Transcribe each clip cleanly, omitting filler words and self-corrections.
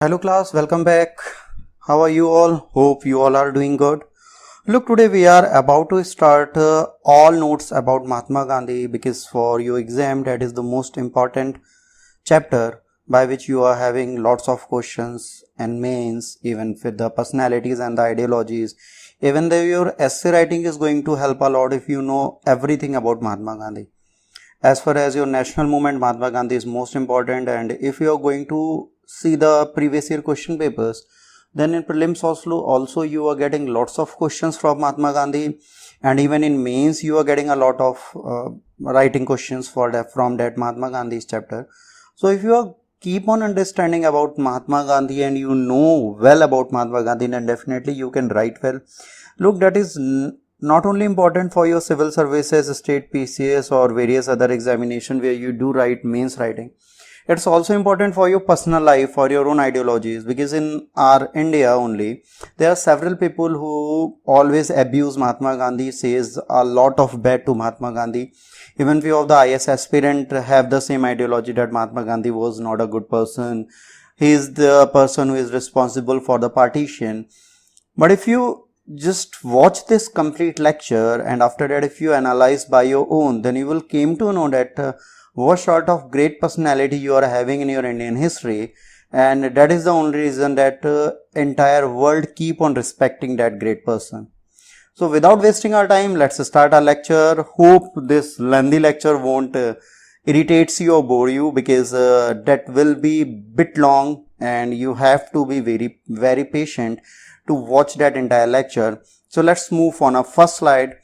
Hello class, welcome back. How are you all? Hope you all are doing good. Look, today we are about to start all notes about Mahatma Gandhi because for your exam that is the most important chapter by which you are having lots of questions and mains even with the personalities and the ideologies. Even though your essay writing is going to help a lot if you know everything about Mahatma Gandhi. As far as your national movement, Mahatma Gandhi is most important, and if you are going to see the previous year question papers, then in prelims also you are getting lots of questions from Mahatma Gandhi, and even in mains you are getting a lot of writing questions for that from that Mahatma Gandhi's chapter. So if you are keep on understanding about Mahatma Gandhi and you know well about Mahatma Gandhi, then definitely you can write well. Look, that is not only important for your civil services, state PCS or various other examination where you do write mains writing. It's also important for your personal life, for your own ideologies, because in our India only, there are several people who always abuse Mahatma Gandhi, says a lot of bad to Mahatma Gandhi. Even few of the IS aspirant have the same ideology that Mahatma Gandhi was not a good person. He is the person who is responsible for the partition. But if you just watch this complete lecture and after that if you analyze by your own, then you will came to know that what sort of great personality you are having in your Indian history, and that is the only reason that entire world keep on respecting that great person. So without wasting our time, let's start our lecture. Hope this lengthy lecture won't irritates you or bore you, because that will be bit long and you have to be very patient to watch that entire lecture. So let's move on our first slide.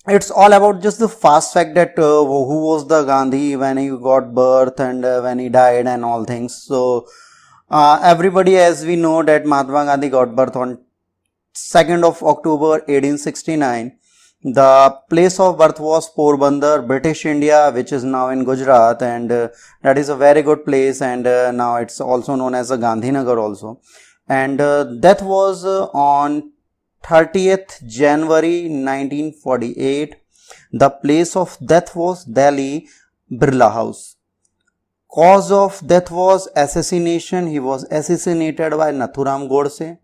It's all about just the fast fact that who was the Gandhi, when he got birth and when he died and all things. So everybody, as we know, that Mahatma Gandhi got birth on 2nd of October 1869. The place of birth was Porbandar, British India, which is now in Gujarat, and that is a very good place, and now it's also known as a Gandhinagar also. And death was on 30th January 1948. The place of death was Delhi, Birla House. Cause of death was assassination. He was assassinated by Nathuram Godse.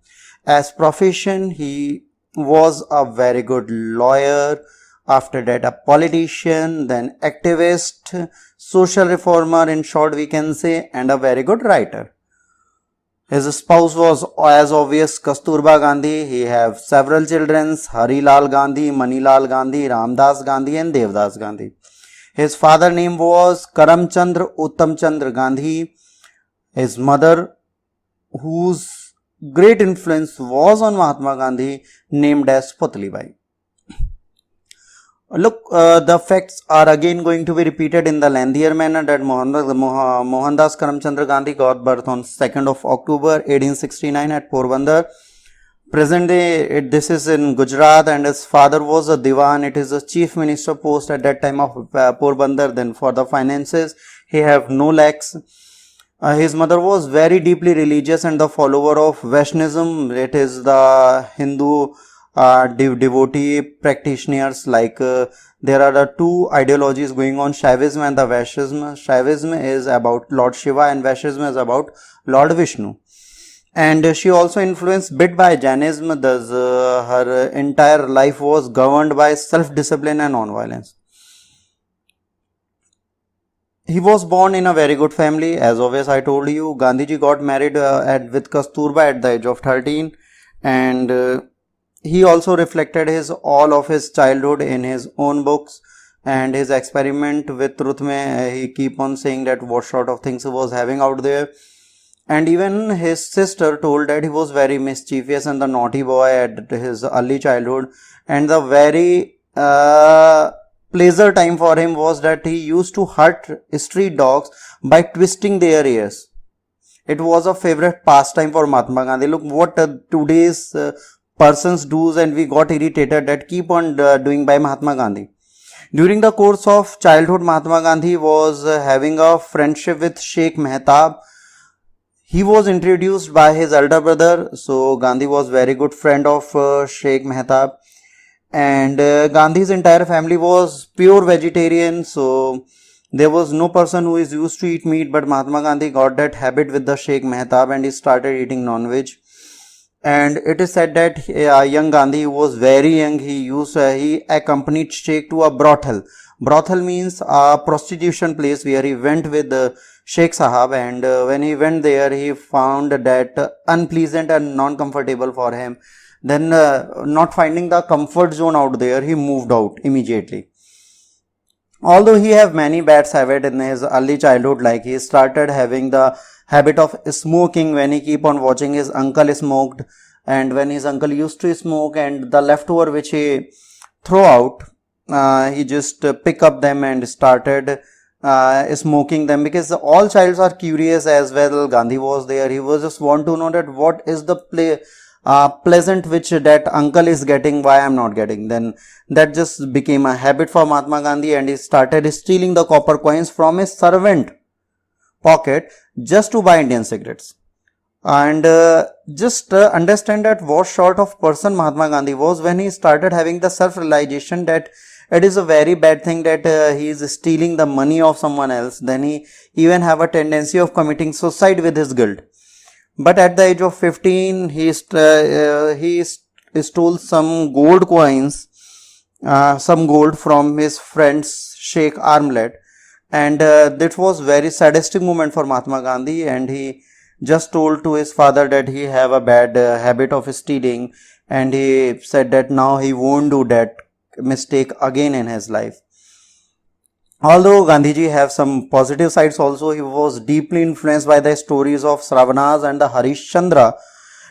As profession, he was a very good lawyer. After that, a politician, then activist, social reformer, in short we can say, and a very good writer. His spouse was, as obvious, Kasturba Gandhi. He have several children: Harilal Gandhi, Manilal Gandhi, Ramdas Gandhi and Devdas Gandhi. His father name was Karamchandra Uttamchandra Gandhi. His mother, whose great influence was on Mahatma Gandhi, named as Putlibai. Look, the facts are again going to be repeated in the lengthier manner. That Mohandas Karamchandra Gandhi got birth on 2nd of October 1869 at Porbandar. Present day, this is in Gujarat, and his father was a Diwan. It is a chief minister post at that time of Porbandar. Then for the finances, he have no lacks. His mother was very deeply religious and the follower of Vaishnavism. It is the Hindu devotee practitioners, like there are the two ideologies going on, Shaivism and the Vaishnavism. Shaivism is about Lord Shiva and Vaishnavism is about Lord Vishnu. And she also influenced bit by Jainism, thus her entire life was governed by self-discipline and non-violence. He was born in a very good family. As always, I told you, Gandhiji got married with Kasturba at the age of 13, and he also reflected all of his childhood in his own books, and his experiment with truth mein he keep on saying that what sort of things he was having out there. And even his sister told that he was very mischievous and the naughty boy at his early childhood, and the very pleasure time for him was that he used to hurt street dogs by twisting their ears. It was a favorite pastime for Mahatma Gandhi. Look what today's persons do, and we got irritated that keep on doing by Mahatma Gandhi. During the course of childhood, Mahatma Gandhi was having a friendship with Sheikh Mehtab. He was introduced by his elder brother, so Gandhi was very good friend of Sheikh Mehtab. And Gandhi's entire family was pure vegetarian, so There was no person who is used to eat meat, but Mahatma Gandhi got that habit with the Sheikh Mehtab and he started eating non-veg. And it is said that young Gandhi was very young. He accompanied Sheikh to a brothel. Brothel means a prostitution place where he went with Sheikh Sahab, and when he went there, he found that unpleasant and non-comfortable for him. Then, not finding the comfort zone out there, he moved out immediately. Although he have many bad habits in his early childhood, like he started having the habit of smoking when he keep on watching his uncle smoked, and when his uncle used to smoke and the leftover which he throw out, he just pick up them and started smoking them, because all childs are curious as well. Gandhi was there. He was just want to know that what is the pleasant which that uncle is getting, why I'm not getting. Then that just became a habit for Mahatma Gandhi, and he started stealing the copper coins from his servant pocket just to buy Indian cigarettes. And just understand that what sort of person Mahatma Gandhi was when he started having the self-realization that it is a very bad thing that he is stealing the money of someone else. Then he even have a tendency of committing suicide with his guilt. But at the age of 15, he stole some gold coins, some gold from his friend's Sheikh Armlet, and that was very sadistic moment for Mahatma Gandhi, and he just told to his father that he have a bad habit of stealing, and he said that now he won't do that mistake again in his life. Although Gandhiji have some positive sides also, he was deeply influenced by the stories of Sravanas and the Harishchandra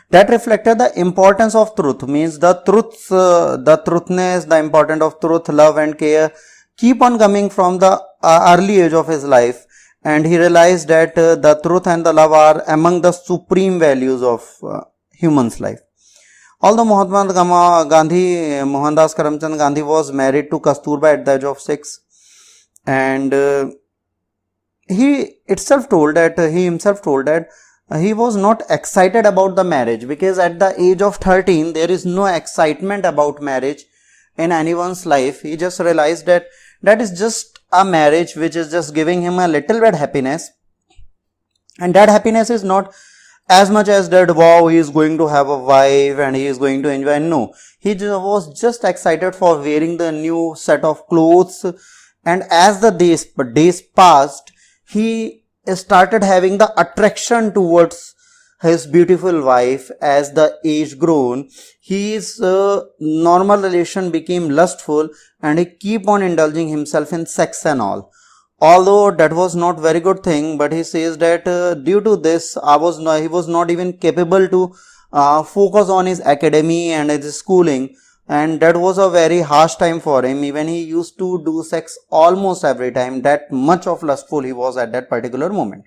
that reflected the importance of truth, means the truthness, the importance of truth, love and care keep on coming from the early age of his life, and he realized that the truth and the love are among the supreme values of human's life. Although Mahatma Gandhi, Mohandas Karamchand Gandhi was married to Kasturba at the age of 6, and he himself told that he was not excited about the marriage, because at the age of 13 there is no excitement about marriage in anyone's life. He just realized that that is just a marriage which is just giving him a little bit happiness, and that happiness is not as much as that wow, he is going to have a wife and he is going to enjoy. No, he was just excited for wearing the new set of clothes. And as the days passed, he started having the attraction towards his beautiful wife. As the age grown, his normal relation became lustful, and he keep on indulging himself in sex and all. Although that was not very good thing, but he says that due to this, he was not even capable to focus on his academy and his schooling. And that was a very harsh time for him. Even he used to do sex almost every time. That much of lustful he was at that particular moment.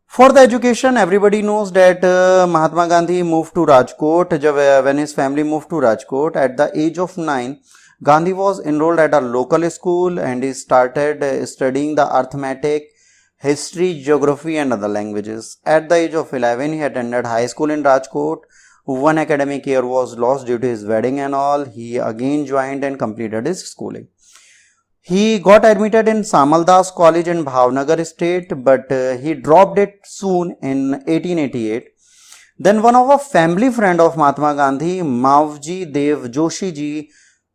For the education, everybody knows that Mahatma Gandhi moved to Rajkot. When his family moved to Rajkot at the age of 9, Gandhi was enrolled at a local school, and he started studying the arithmetic, history, geography and other languages. At the age of 11, he attended high school in Rajkot. One academic year was lost due to his wedding and all. He again joined and completed his schooling. He got admitted in Samaldas College in Bhavnagar state, but he dropped it soon in 1888. Then one of a family friend of Mahatma Gandhi, Mavji Dev Joshi ji,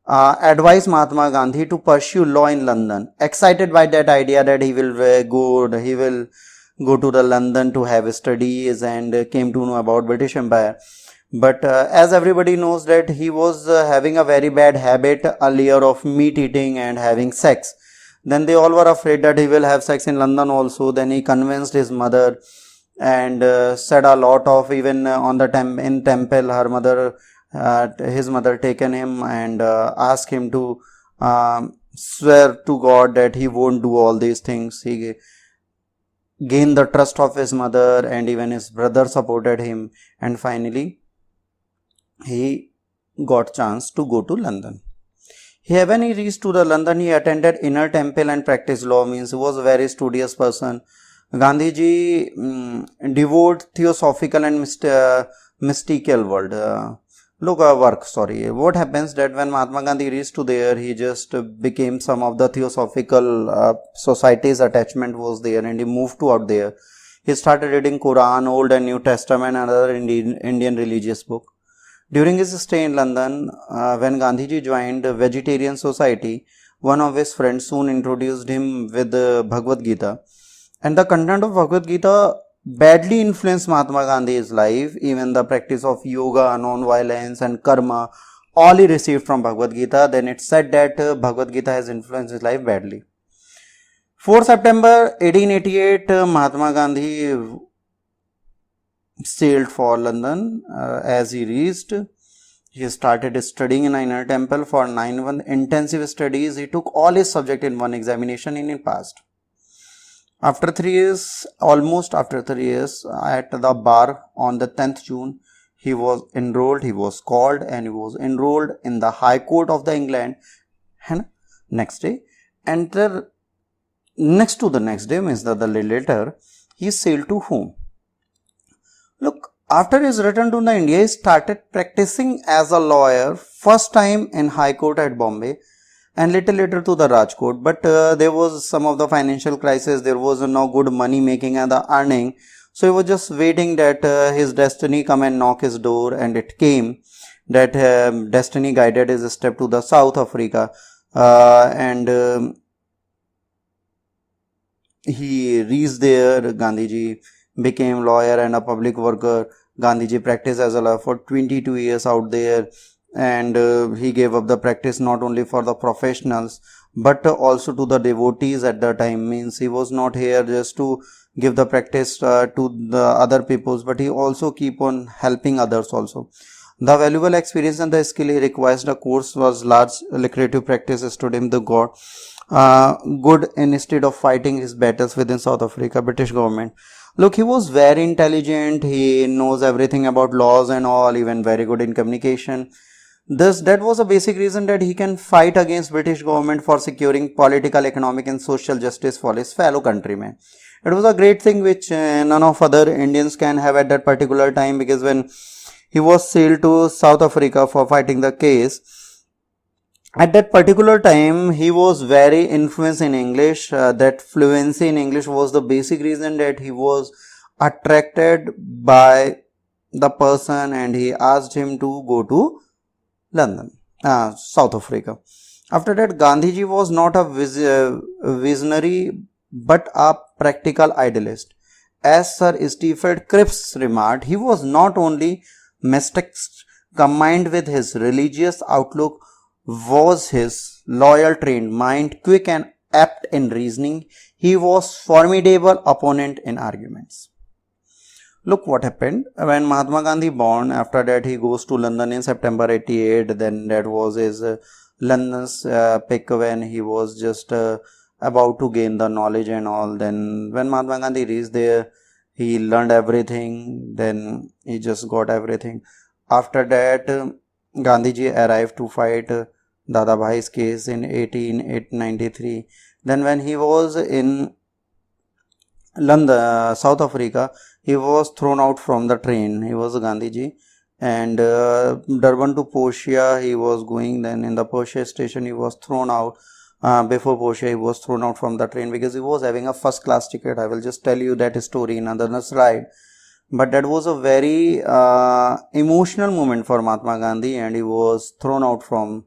advised Mahatma Gandhi to pursue law in London. Excited by that idea that he will go to the London to have studies and came to know about British Empire. But as everybody knows that he was having a very bad habit earlier of meat eating and having sex. Then they all were afraid that he will have sex in London also. Then he convinced his mother and said a lot of, even on the in temple, his mother taken him and asked him to swear to God that he won't do all these things. He gained the trust of his mother, and even his brother supported him, and finally he got chance to go to London. When he reached to the London, he attended Inner Temple and practiced law, means he was a very studious person. Gandhiji devoured theosophical and mystical world. work, sorry. What happens that when Mahatma Gandhi reached to there, he just became some of the theosophical societies attachment was there, and he moved to out there. He started reading Quran, Old and New Testament and other Indian religious book. During his stay in London, when Gandhiji joined the Vegetarian Society, one of his friends soon introduced him with the Bhagavad Gita. And the content of Bhagavad Gita badly influenced Mahatma Gandhi's life. Even the practice of yoga, non-violence and karma, all he received from Bhagavad Gita. Then it's said that Bhagavad Gita has influenced his life badly. 4 September 1888, Mahatma Gandhi sailed for London. As he reached, he started studying in Inner Temple for 9 months intensive studies. He took all his subject in one examination and he passed. After 3 years, almost after 3 years, at the bar on the 10th June, he was enrolled, he was called and he was enrolled in the High Court of the England. And next day, and next to the next day, means that the later, he sailed to home. Look, after his return to the India, he started practicing as a lawyer, first time in High Court at Bombay and little later to the Rajkot. But there was some of the financial crisis, there was no good money making and the earning. So he was just waiting that his destiny come and knock his door, and it came that destiny guided his step to the South Africa and he reached there. Gandhiji became lawyer and a public worker. Gandhiji practiced as a lawyer for 22 years out there, and he gave up the practice not only for the professionals but also to the devotees at the time. Means he was not here just to give the practice to the other peoples, but he also keep on helping others also. The valuable experience and the skill he requires the course was large lucrative practice stood him the good instead of fighting his battles within South Africa British government. Look, he was very intelligent, he knows everything about laws and all, even very good in communication. That was a basic reason that he can fight against British government for securing political, economic and social justice for his fellow countrymen. It was a great thing which none of other Indians can have at that particular time, because when he was sailed to South Africa for fighting the case, at that particular time he was very influenced in English. That fluency in English was the basic reason that he was attracted by the person and he asked him to go to London, South Africa. After that, Gandhiji was not a visionary but a practical idealist. As Sir Stephen Cripps remarked, he was not only mystic, combined with his religious outlook was his loyal trained mind, quick and apt in reasoning. He was formidable opponent in arguments. Look what happened when Mahatma Gandhi born. After that, he goes to London in September 88. Then that was his London's pick when he was just about to gain the knowledge and all. Then when Mahatma Gandhi reached there, he learned everything. Then he just got everything. After that, Gandhiji arrived to fight Dadabhai's case in 1893. Then when he was in London, South Africa, he was thrown out from the train. He was Gandhiji, and Durban to Portia he was going. Then in the Portia station he was thrown out. Before Portia he was thrown out from the train because he was having a first class ticket. I will just tell you that story in another slide. But that was a very emotional moment for Mahatma Gandhi, and he was thrown out from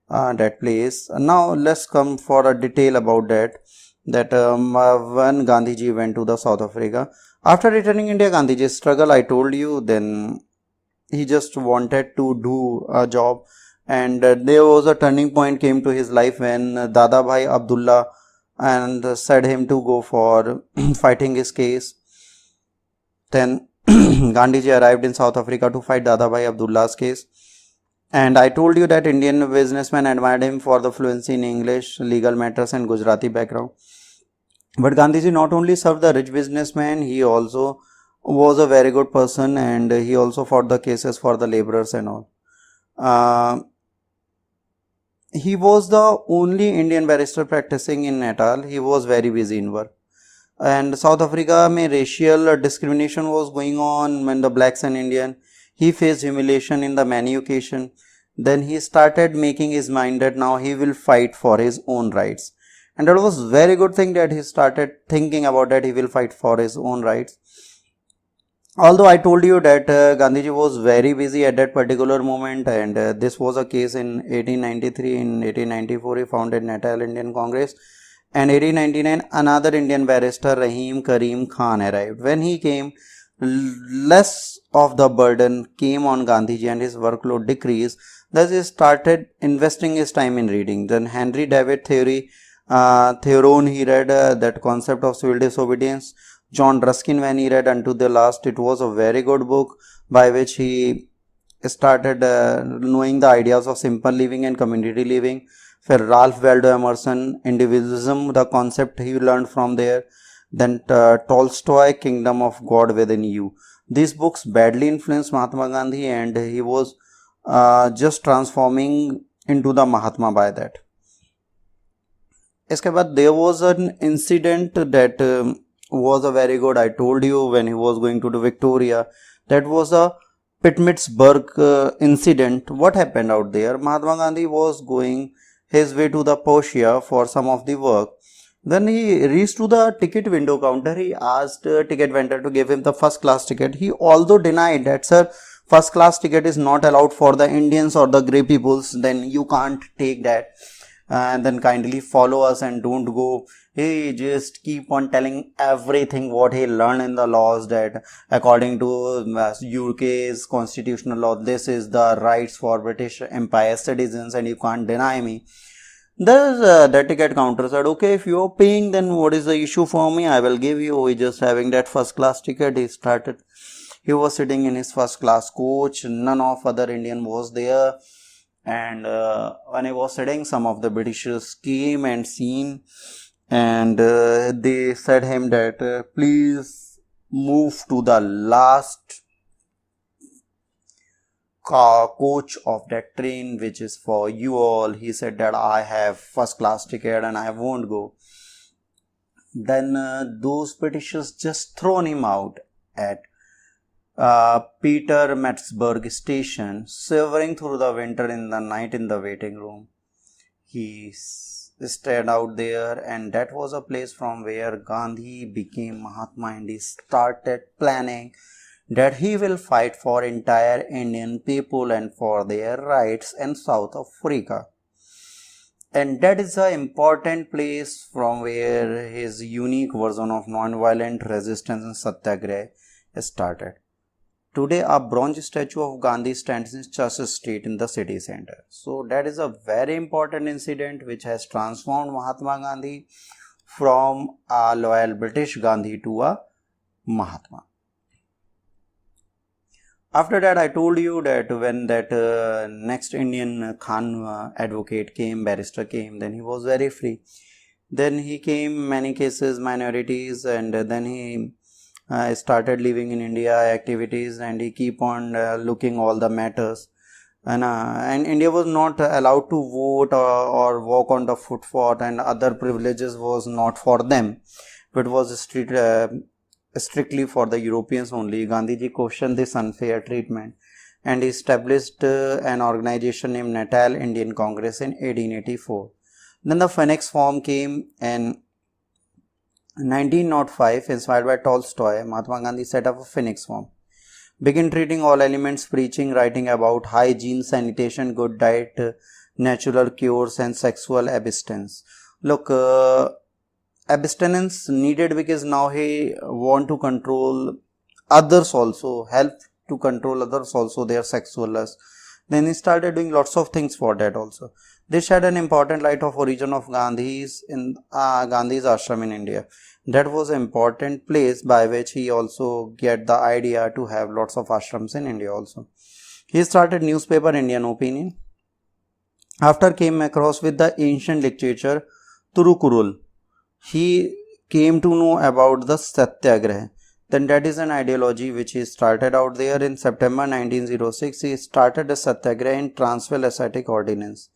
that place. Now let's come for a detail about that. When Gandhiji went to the South Africa, after returning India, Gandhiji's struggle I told you. Then he just wanted to do a job, and there was a turning point came to his life when Dadabhai Abdullah and said him to go for fighting his case. Then Gandhiji arrived in South Africa to fight Dadabhai Abdullah's case. And I told you that Indian businessmen admired him for the fluency in English, legal matters and Gujarati background. But Gandhiji not only served the rich businessman, he also was a very good person, and he also fought the cases for the laborers and all. He was the only Indian barrister practicing in Natal. He was very busy in work. And South Africa mein racial discrimination was going on when the blacks and Indian. He faced humiliation in the many occasions. Then he started making his mind that now he will fight for his own rights. And that was very good thing that he started thinking about that he will fight for his own rights. Although I told you that Gandhiji was very busy at that particular moment, and this was a case in 1893. In 1894 he founded Natal Indian Congress, and 1899 another Indian barrister Rahim Karim Khan arrived. When he came, less of the burden came on Gandhiji and his workload decreased. Thus he started investing his time in reading. Then Henry David Thoreau, he read that concept of civil disobedience. John Ruskin, when he read Unto the Last, it was a very good book by which he started knowing the ideas of simple living and community living. For Ralph Waldo Emerson, individualism, the concept he learned from there. Then Tolstoy, Kingdom of God Within You. These books badly influenced Mahatma Gandhi, and he was just transforming into the Mahatma by that. इसके बाद there was an incident that was a very good. I told you when he was going to Victoria, that was a Pittsburgh incident. What happened out there? Mahatma Gandhi was going his way to the Portia for some of the work. Then he reached to the ticket window counter. He asked ticket vendor to give him the first class ticket. He although denied that, sir, first class ticket is not allowed for the Indians or the grey peoples, then you can't take that. And then kindly follow us and don't go. He just keep on telling everything what he learned in the laws, that according to UK's constitutional law, this is the rights for British Empire citizens and you can't deny me. The ticket counter said, okay, if you are paying, then what is the issue for me? I will give you. He just having that first class ticket. He was sitting in his first class coach. None of other Indian was there. And when he was sitting, some of the Britishers came and seen, and they said him that please move to the last coach of that train, which is for you all. He said that I have first class ticket and I won't go. Then those Britishers just thrown him out at Peter Metzberg station, shivering through the winter in the night in the waiting room. He stayed out there, and that was a place from where Gandhi became Mahatma, and he started planning that he will fight for entire Indian people and for their rights in South Africa. And that is an important place from where his unique version of non-violent resistance and satyagraha started. Today, a bronze statue of Gandhi stands in Church Street in the city center. So that is a very important incident which has transformed Mahatma Gandhi from a loyal British Gandhi to a Mahatma. After that, I told you that when that next Indian Khan advocate came, barrister came, then he was very free. Then he came many cases, minorities, and then he started living in India activities, and he keep on looking all the matters, and India was not allowed to vote or walk on the footpath, and other privileges was not for them, but was strictly for the Europeans only. Gandhiji questioned this unfair treatment, and he established an organization named Natal Indian Congress in 1884. Then the Phoenix Form came in 1905, inspired by Tolstoy. Mahatma Gandhi set up a Phoenix Form. Begin treating all elements, preaching, writing about hygiene, sanitation, good diet, natural cures, and sexual abstinence. Look, abstinence needed because now he want to control others also, help to control others also, their sexual lust. Then he started doing lots of things for that also. This shed an important light of origin of Gandhi's ashram in India. That was an important place by which he also get the idea to have lots of ashrams in India also. He started newspaper Indian Opinion. After came across with the ancient literature Thirukkural, he came to know about the Satyagraha. Then that is an ideology which he started out there. In September 1906, he started a Satyagraha in Transvaal Ascetic Ordinance.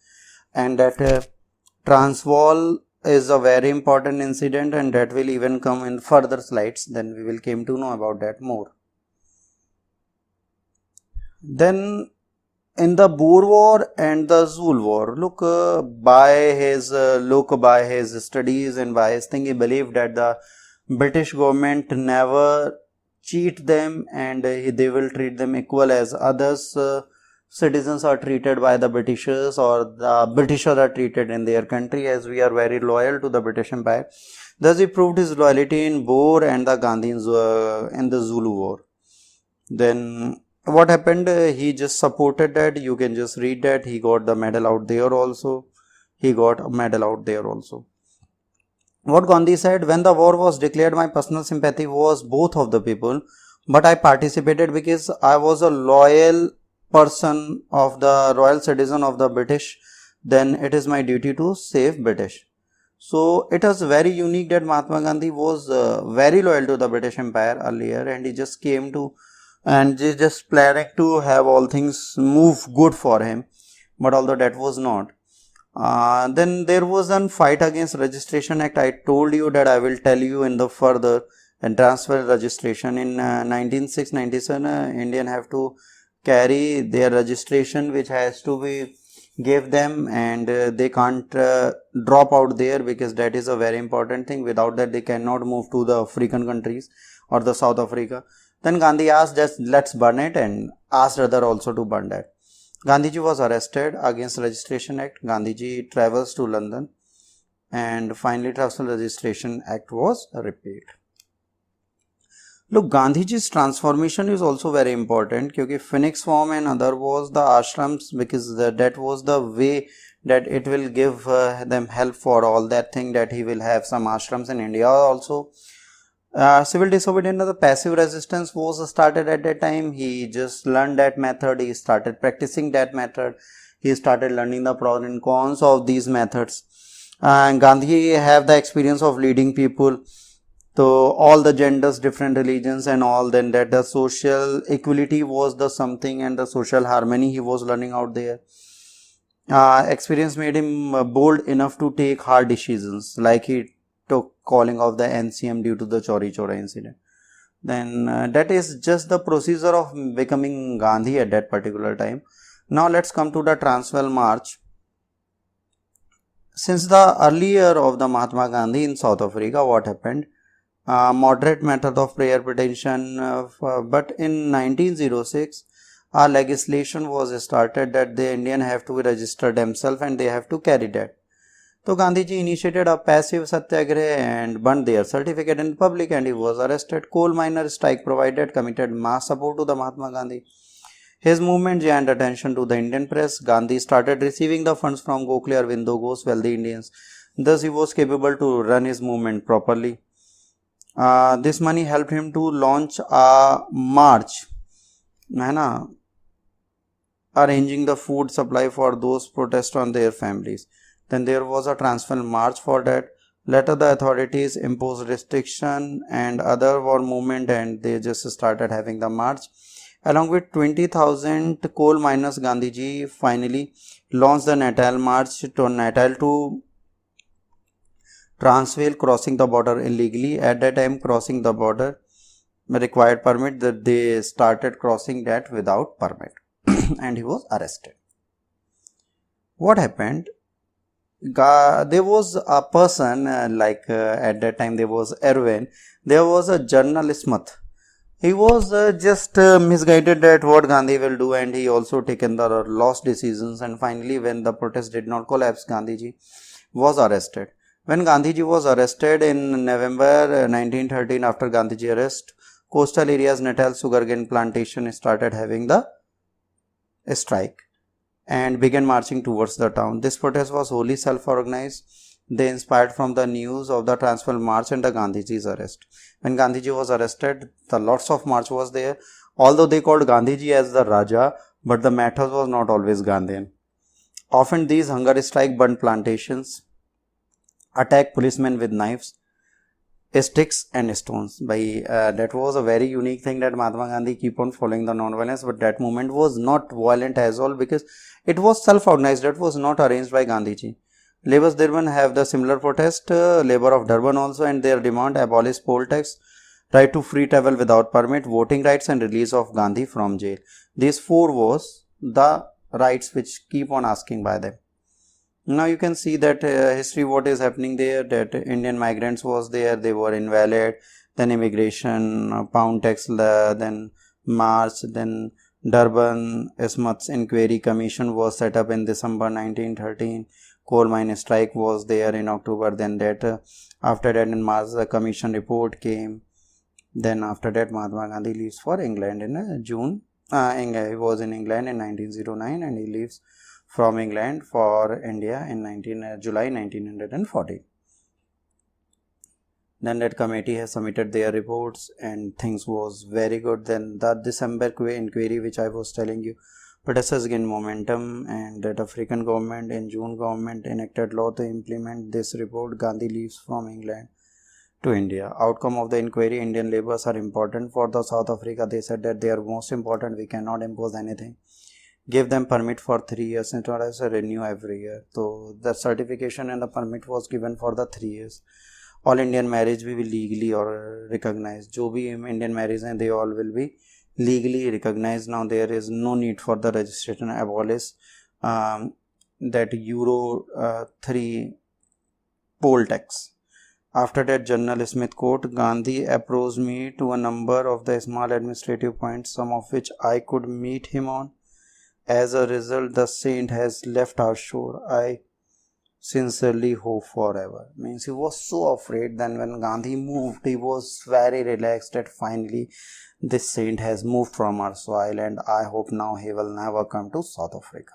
And that Transvaal is a very important incident, and that will even come in further slides. Then we will came to know about that more. Then in the Boer War and the Zul War, by his studies and by his thing, he believed that the British government never cheat them, and they will treat them equal as others. Citizens are treated by the Britishers, or the Britishers are treated in their country, as we are very loyal to the British Empire. Thus, he proved his loyalty in Boer and the Gandhi in the Zulu War. Then what happened? He just supported that. You can just read that. He got the medal out there also. He got a medal out there also. What Gandhi said: when the war was declared, my personal sympathy was both of the people, but I participated because I was a loyal person of the royal citizen of the British. Then it is my duty to save British. So it was very unique that Mahatma Gandhi was very loyal to the British Empire earlier, and he just came to, and he just planning to have all things move good for him. But although that was not, then there was a fight against Registration Act. I told you that I will tell you in the further, and transfer registration in 1997. Indian have to carry their registration, which has to be give them, and they can't drop out there, because that is a very important thing. Without that, they cannot move to the African countries or the South Africa. Then Gandhi asked, just let's burn it, and asked other also to burn that. Gandhiji was arrested against Registration Act. Gandhiji travels to London, and finally Transfer Registration Act was repealed. Look, Gandhiji's transformation is also very important, because Phoenix Farm and other was the ashrams, because that was the way that it will give them help for all that thing, that he will have some ashrams in India also. Civil disobedience, the passive resistance was started at that time. He just learned that method. He started practicing that method. He started learning the pros and cons of these methods. And Gandhi have the experience of leading people. So all the genders, different religions and all, then that the social equality was the something, and the social harmony he was learning out there. Experience made him bold enough to take hard decisions, like he took calling of the NCM due to the Chauri Chaura incident. Then that is just the procedure of becoming Gandhi at that particular time. Now let's come to the Transvaal March. Since the earlier of the Mahatma Gandhi in South Africa, what happened? Moderate method of prayer petition, but in 1906 our legislation was started that the Indian have to register themselves and they have to carry that. So Gandhiji initiated a passive satyagraha and burned their certificate in public, and he was arrested. Coal miner strike provided committed mass support to the Mahatma Gandhi. His movement gained attention to the Indian press. Gandhi started receiving the funds from Gokhale Aurobindo Ghosh wealthy Indians. Thus he was capable to run his movement properly. This money helped him to launch a march, arranging the food supply for those protest on their families. Then there was a Transvaal March for that. Later the authorities imposed restriction and other war movement, and they just started having the march. Along with 20,000 coal miners, Gandhiji finally launched the Natal March to Natal to Transvaal, crossing the border illegally. At that time, crossing the border required permit, that they started crossing that without permit and he was arrested. What happened? There was a person at that time there was Erwin. There was a journalist Smith. He was just misguided that what Gandhi will do, and he also taken the lost decisions, and finally when the protest did not collapse, Gandhiji was arrested. When Gandhiji was arrested in November 1913, after Gandhiji arrest, coastal areas Natal sugarcane plantation started having the strike and began marching towards the town. This protest was wholly self-organized. They inspired from the news of the Transvaal March and the Gandhiji's arrest. When Gandhiji was arrested, the lots of march was there. Although they called Gandhiji as the Raja, but the matter was not always Gandhian. Often these hunger strike burned plantations, attack policemen with knives, sticks and stones. That was a very unique thing, that Mahatma Gandhi keep on following the non-violence, but that movement was not violent as all, because it was self-organized. That was not arranged by Gandhiji. Labour Durban have the similar protest, Labour of Durban also, and their demand abolish poll tax. right to free travel without permit, voting rights, and release of Gandhi from jail. These four was the rights which keep on asking by them. Now you can see that history what is happening there, that Indian migrants was there, they were invalid, then immigration, pound tax, then march, then Durban Ismats Inquiry Commission was set up in December 1913. Coal mine strike was there in October. Then that after that in March the commission report came. Then after that Mahatma Gandhi leaves for England in June. He was in England in 1909 and he leaves from England for India in July 1940. Then that committee has submitted their reports and things was very good. Then the December inquiry which I was telling you, protests gained momentum and that African government in June government enacted law to implement this report. Gandhi leaves from England to India. Outcome of the inquiry, Indian labours are important for the South Africa. They said that they are most important. We cannot impose anything. Give them permit for 3 years and as a renew every year. So the certification and the permit was given for the 3 years. All Indian marriage will be legally or recognized. जो भी Indian marriage हैं, they all will be legally recognized. Now there is no need for the registration. Abolish that Euro 3 poll tax. After that, General Smith quote, Gandhi approached me to a number of the small administrative points, some of which I could meet him on. As a result, the saint has left our shore. I sincerely hope forever. Means he was so afraid. Then when Gandhi moved, he was very relaxed that finally this saint has moved from our soil and I hope now he will never come to South Africa.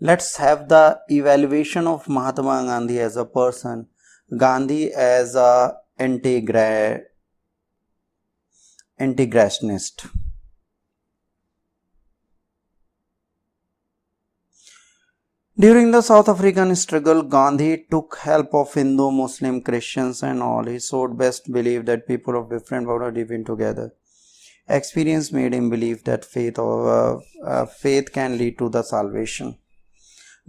Let's have the evaluation of Mahatma Gandhi as a person. Gandhi as a integrationist. During the South African struggle, Gandhi took help of Hindu, Muslim, Christians and all. He showed best belief that people of different backgrounds live together. Experience made him believe that faith can lead to the salvation.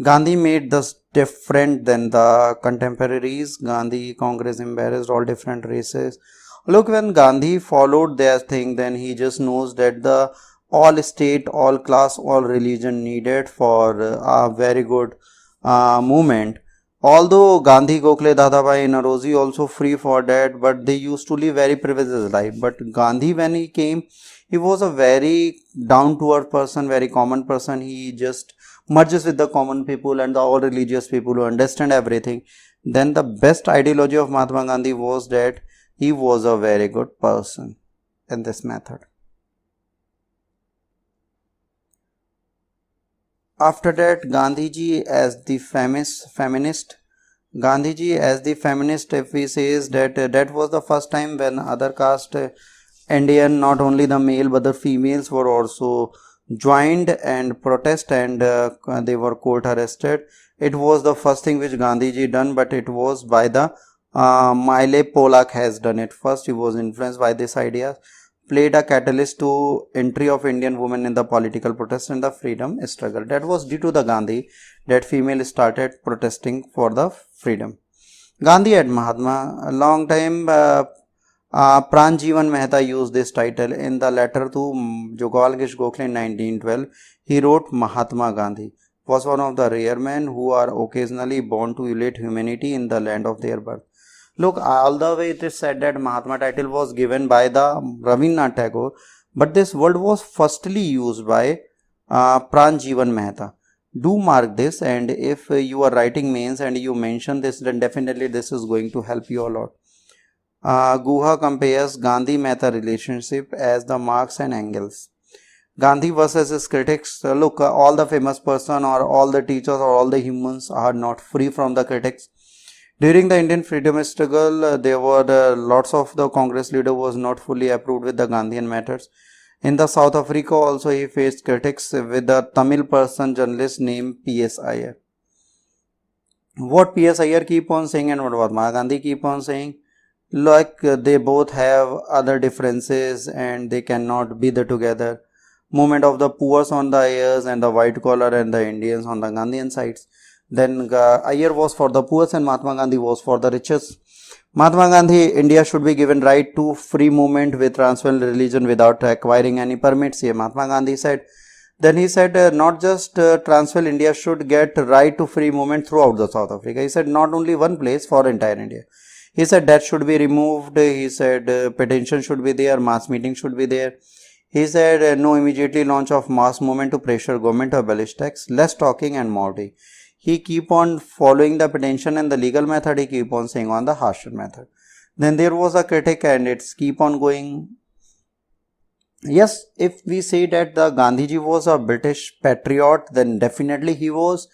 Gandhi made this different than the contemporaries. Gandhi, Congress embarrassed all different races. Look, when Gandhi followed their thing, then he just knows that the all state, all class, all religion needed for a very good movement. Although Gandhi, Gokhale, Dadabhai, Nauroji also free for that, but they used to live very privileged life. But Gandhi, when he came, he was a very down to earth person, very common person. He just merges with the common people and the all religious people who understand everything. Then the best ideology of Mahatma Gandhi was that he was a very good person in this method. After that, Gandhiji as the feminist. Gandhiji as the feminist, if we say, is that that was the first time when other caste Indian, not only the male but the females were also joined and protest and they were court arrested. It was the first thing which Gandhiji done, but it was by the Maile Polak has done it first. He was influenced by this idea, played a catalyst to entry of Indian women in the political protest and the freedom struggle. That was due to the Gandhi that female started protesting for the freedom. Gandhi and Mahatma, a long time Pranjivan Mehta used this title in the letter to Gokhale in 1912. He wrote Mahatma Gandhi was one of the rare men who are occasionally born to elevate humanity in the land of their birth. Look, all the way it is said that Mahatma title was given by the Rabindranath Tagore, but this word was firstly used by Pranjivan Mehta. Do mark this, and if you are writing mains and you mention this, then definitely this is going to help you a lot. Guha compares Gandhi-Mehta relationship as the Marx and Engels. Gandhi versus his critics. Look, all the famous person or all the teachers or all the humans are not free from the critics. During the Indian freedom struggle, there were lots of the Congress leader was not fully approved with the Gandhian methods. In the South Africa also he faced critics with a Tamil person journalist named P.S. Iyer. What P.S. Iyer keep on saying and what Mahatma Gandhi keep on saying? Like they both have other differences and they cannot be there together. Movement of the poor on the Ayers and the white collar and the Indians on the Gandhian sides. Then Iyer was for the poor and Mahatma Gandhi was for the riches. Mahatma Gandhi, India should be given right to free movement with transcendental religion without acquiring any permits. Here Mahatma Gandhi said. Then he said not just Transvaal, India should get right to free movement throughout the South Africa. He said not only one place, for entire India. He said that should be removed. He said petition should be there, mass meeting should be there. He said no immediately launch of mass movement to pressure government to abolish tax, less talking and more doing. He keep on following the petition and the legal method, he keep on saying on the harsher method. Then there was a critic and it's keep on going. Yes, if we say that the Gandhiji was a British patriot, then definitely he was,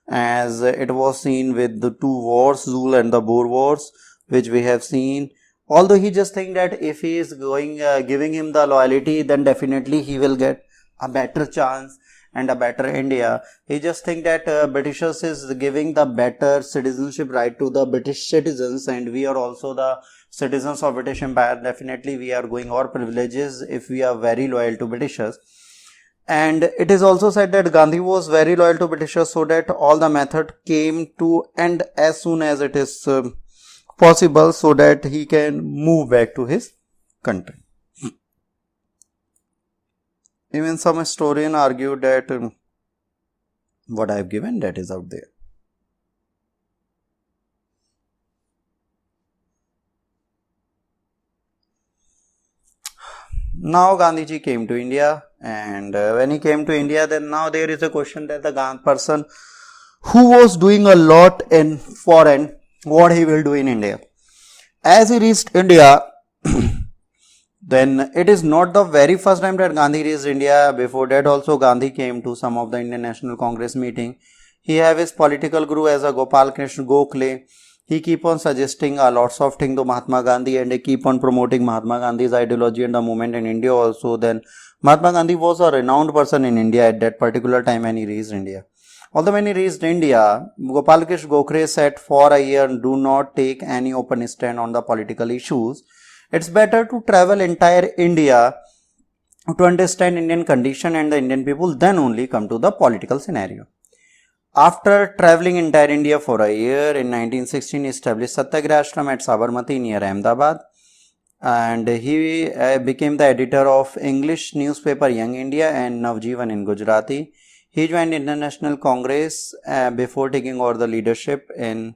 as it was seen with the two wars, Zul and the Boer wars, which we have seen. Although he just think that if he is going giving him the loyalty, then definitely he will get a better chance and a better India. He just think that Britishers is giving the better citizenship right to the British citizens, and we are also the citizens of British Empire. Definitely we are going our privileges if we are very loyal to Britishers. And it is also said that Gandhi was very loyal to Britishers, so that all the method came to end as soon as it is possible, so that he can move back to his country. Even some historian argue that what I have given, that is out there. Now Gandhiji came to India, and when he came to India, then now there is a question that the person who was doing a lot in foreign, what he will do in India. As he reached India, then it is not the very first time that Gandhi reached India. Before that also Gandhi came to some of the Indian National Congress meeting. He have his political guru as a Gopal Krishna Gokhale. He keep on suggesting lots of things to Mahatma Gandhi, and he keep on promoting Mahatma Gandhi's ideology and the movement in India also. Then Mahatma Gandhi was a renowned person in India at that particular time when he reached India. Although when he reached India, Gopal Krishna Gokhale said for a year, do not take any open stand on the political issues. It's better to travel entire India to understand Indian condition and the Indian people, then only come to the political scenario. After traveling entire India for a year, in 1916 he established Satyagraha Ashram at Sabarmati near Ahmedabad, and he became the editor of English newspaper Young India and Navjivan in Gujarati. He joined International Congress before taking over the leadership in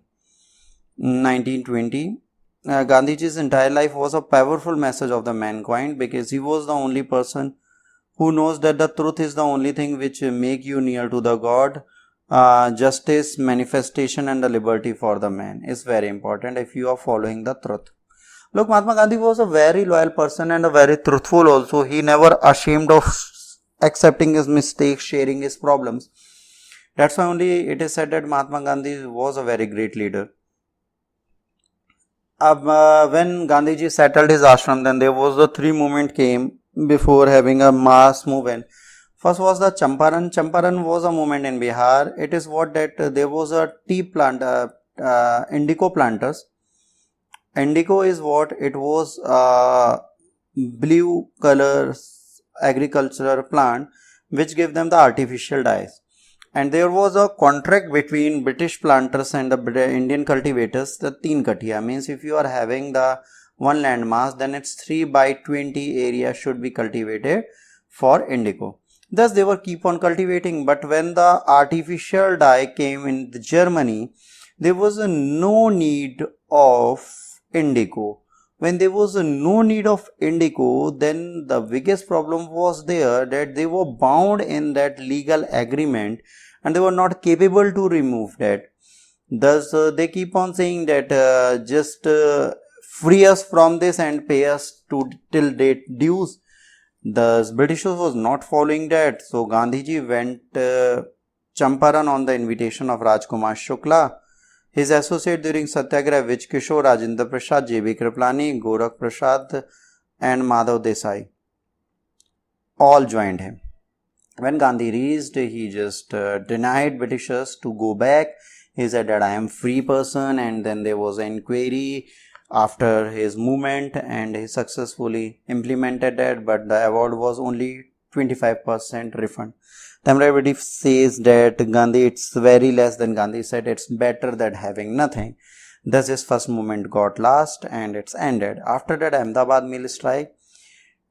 1920. Gandhiji's entire life was a powerful message of the mankind, because he was the only person who knows that the truth is the only thing which make you near to the God. Justice, manifestation and the liberty for the man is very important if you are following the truth. Look, Mahatma Gandhi was a very loyal person and a very truthful also. He never ashamed of accepting his mistakes, sharing his problems. That's why only it is said that Mahatma Gandhi was a very great leader. When Gandhiji settled his ashram, then there was the three movement came before having a mass movement. First was the Champaran. Champaran was a movement in Bihar. It is what that there was a tea plant, indigo planters. Indigo is what it was blue color agricultural plant which gave them the artificial dyes. And there was a contract between British planters and the Indian cultivators. The 3 katia means if you are having the one land mass, then its 3/20 area should be cultivated for indigo. Thus they were keep on cultivating, but when the artificial dye came in Germany, there was no need of indigo. When there was no need of indigo, then the biggest problem was there that they were bound in that legal agreement and they were not capable to remove that. Thus they keep on saying that just free us from this and pay us to till date dues. The Britishers was not following that, so Gandhiji went Champaran on the invitation of Rajkumar Shukla. His associate during Satyagraha, Vij Kishore, Rajendra Prasad, J.B. Kripalani, Gorakh Prasad and Madhav Desai all joined him. When Gandhi reached, he just denied Britishers to go back. He said that I am free person, and then there was an inquiry after his movement and he successfully implemented that, but the award was only 25% refund. Everybody says that Gandhi it's very less than Gandhi said it's better than having nothing. Thus his first movement got lost and it's ended. After that Ahmedabad mill strike,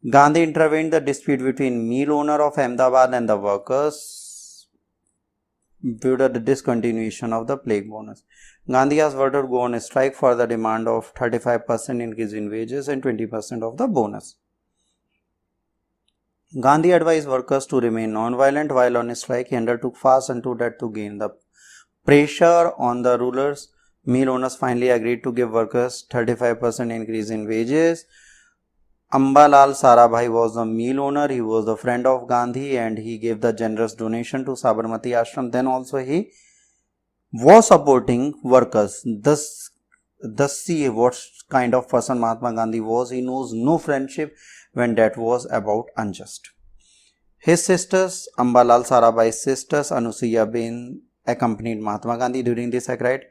Gandhi intervened the dispute between mill owner of Ahmedabad and the workers due to the discontinuation of the plague bonus. Gandhi has vowed to go on strike for the demand of 35% increase in wages and 20% of the bonus. Gandhi advised workers to remain non-violent while on strike. He undertook fast and to that to gain the pressure on the rulers. Mill owners finally agreed to give workers 35% increase in wages. Ambalal Sarabhai was the mill owner. He was the friend of Gandhi and he gave the generous donation to Sabarmati Ashram. Then also he was supporting workers. Thus see what kind of person Mahatma Gandhi was. He knows no friendship when that was about unjust. His sisters, Ambalal Sarabhai's sisters, Anusuya Ben, accompanied Mahatma Gandhi during this strike.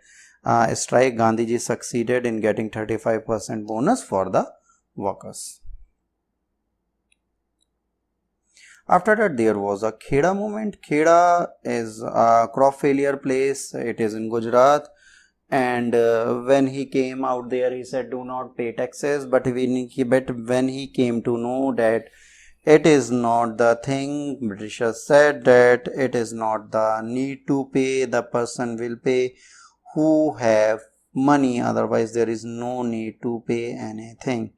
Gandhiji succeeded in getting 35% bonus for the workers. After that, there was a Kheda movement. Kheda is a crop failure place. It is in Gujarat. And when he came out there, he said, do not pay taxes. But when he came to know that it is not the thing, Britishers said that it is not the need to pay, the person will pay who have money, otherwise there is no need to pay anything.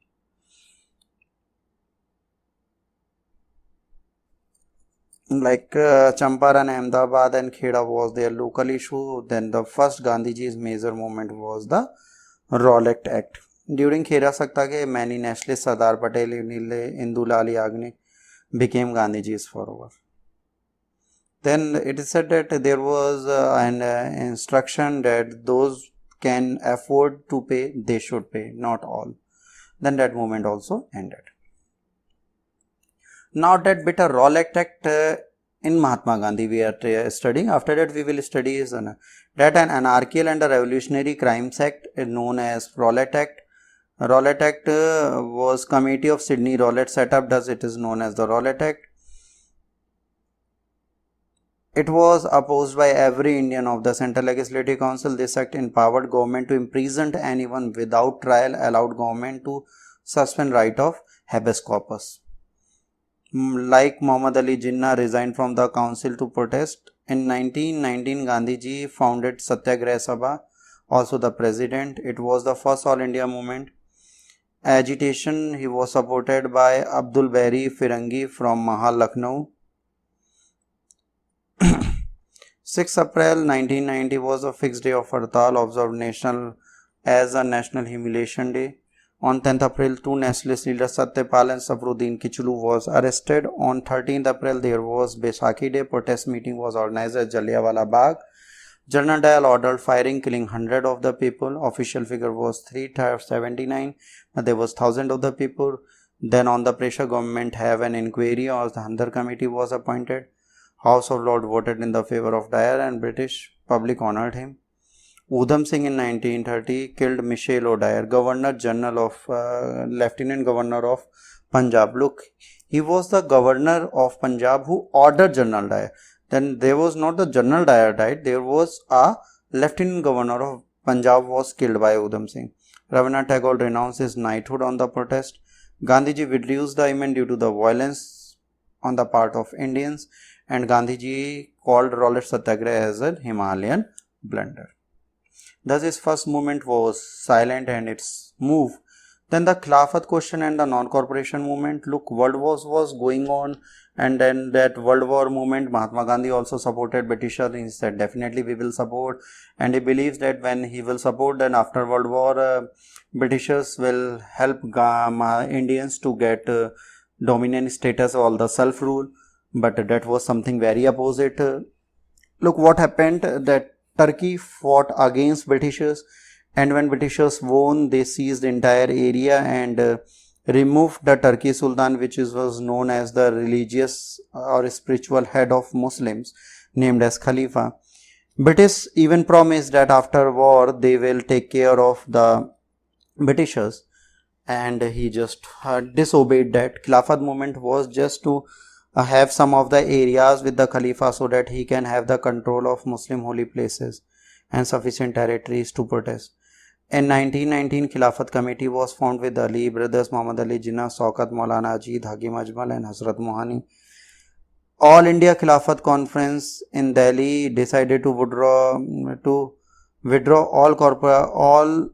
Like Champaran, Ahmedabad and Kheda was their local issue. Then the first Gandhiji's major movement was the Rowlatt Act. During Khera Saktake, many nationalists, Sardar Patel, Indulal Yagnik became Gandhiji's follower. Then it is said that there was an instruction that those can afford to pay, they should pay, not all. Then that movement also ended. Now that bit of Rowlatt Act in Mahatma Gandhi we are studying. After that we will study is that an anarchical and a revolutionary crimes act known as Rowlatt Act. Rowlatt Act was Committee of Sidney Rowlatt set up, thus it is known as the Rowlatt Act. It was opposed by every Indian of the Central Legislative Council. This act empowered government to imprison anyone without trial, allowed government to suspend right of habeas corpus. Like Muhammad Ali Jinnah resigned from the council to protest. In 1919, Gandhiji founded Satyagraha Sabha, also the president. It was the first All India movement. Agitation, he was supported by Abdul Bari Firangi from Mahal, Lucknow. 6 April 1990 was a fixed day of Hartal observed as a National Humiliation Day. On 10th April, two nationalist leaders Satyapal and Safruddin Kichlu was arrested. On 13th April, there was Baisakhi Day. Protest meeting was organized at Jallianwala Bagh. General Dayal ordered firing, killing 100 of the people. Official figure was 379, but there was 1000 of the people. Then on the pressure, government have an inquiry or the Handar committee was appointed. House of Lords voted in the favor of Dayal and British public honored him. Udham Singh in 1930 killed Michel O'Dwyer, Governor General of Lieutenant Governor of Punjab. Look, he was the Governor of Punjab who ordered General Dyer. Then there was not the General Dyer died, there was a Lieutenant Governor of Punjab was killed by Udham Singh. Rabindranath Tagore renounced his knighthood on the protest. Gandhiji withdrew the amendment due to the violence on the part of Indians, and Gandhiji called Rowlatt Satyagraha as a Himalayan blunder. Thus his first movement was silent and its move. Then the Khilafat question and the non-corporation movement. Look, World War was going on, and then that World War movement, Mahatma Gandhi also supported Britishers. He said definitely we will support, and he believes that when he will support, then after World War Britishers will help Indians to get dominant status, all the self-rule, but that was something very opposite. Look what happened, that Turkey fought against Britishers, and when Britishers won, they seized the entire area and removed the Turkey Sultan, which was known as the religious or spiritual head of Muslims, named as Khalifa. British even promised that after war they will take care of the Britishers, and he just disobeyed that. Khilafat movement was just to have some of the areas with the Khalifa so that he can have the control of Muslim holy places and sufficient territories to protest. In 1919, Khilafat Committee was formed with Ali brothers Muhammad Ali Jinnah, Shaukat Maulana Ajid, Hakim Ajmal and Hasrat Mohani. All India Khilafat Conference in Delhi decided to withdraw all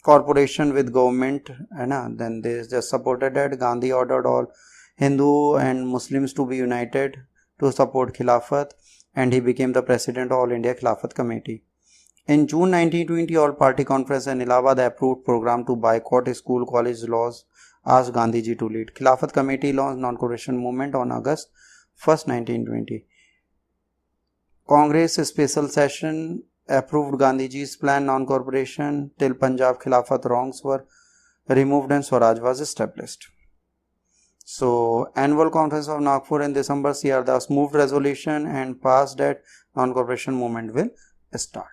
corporation with government, and then they just supported that. Gandhi ordered all Hindu and Muslims to be united to support Khilafat, and he became the president of All India Khilafat Committee. In June 1920, All Party Conference in Allahabad approved program to boycott school college laws, asked Gandhiji to lead. Khilafat Committee launched non-cooperation movement on August 1st, 1920. Congress special session approved Gandhiji's plan non-cooperation till Punjab Khilafat wrongs were removed and Swaraj was established. So, annual conference of Nagpur in December, C.R. Das moved resolution and passed that non-cooperation movement will start.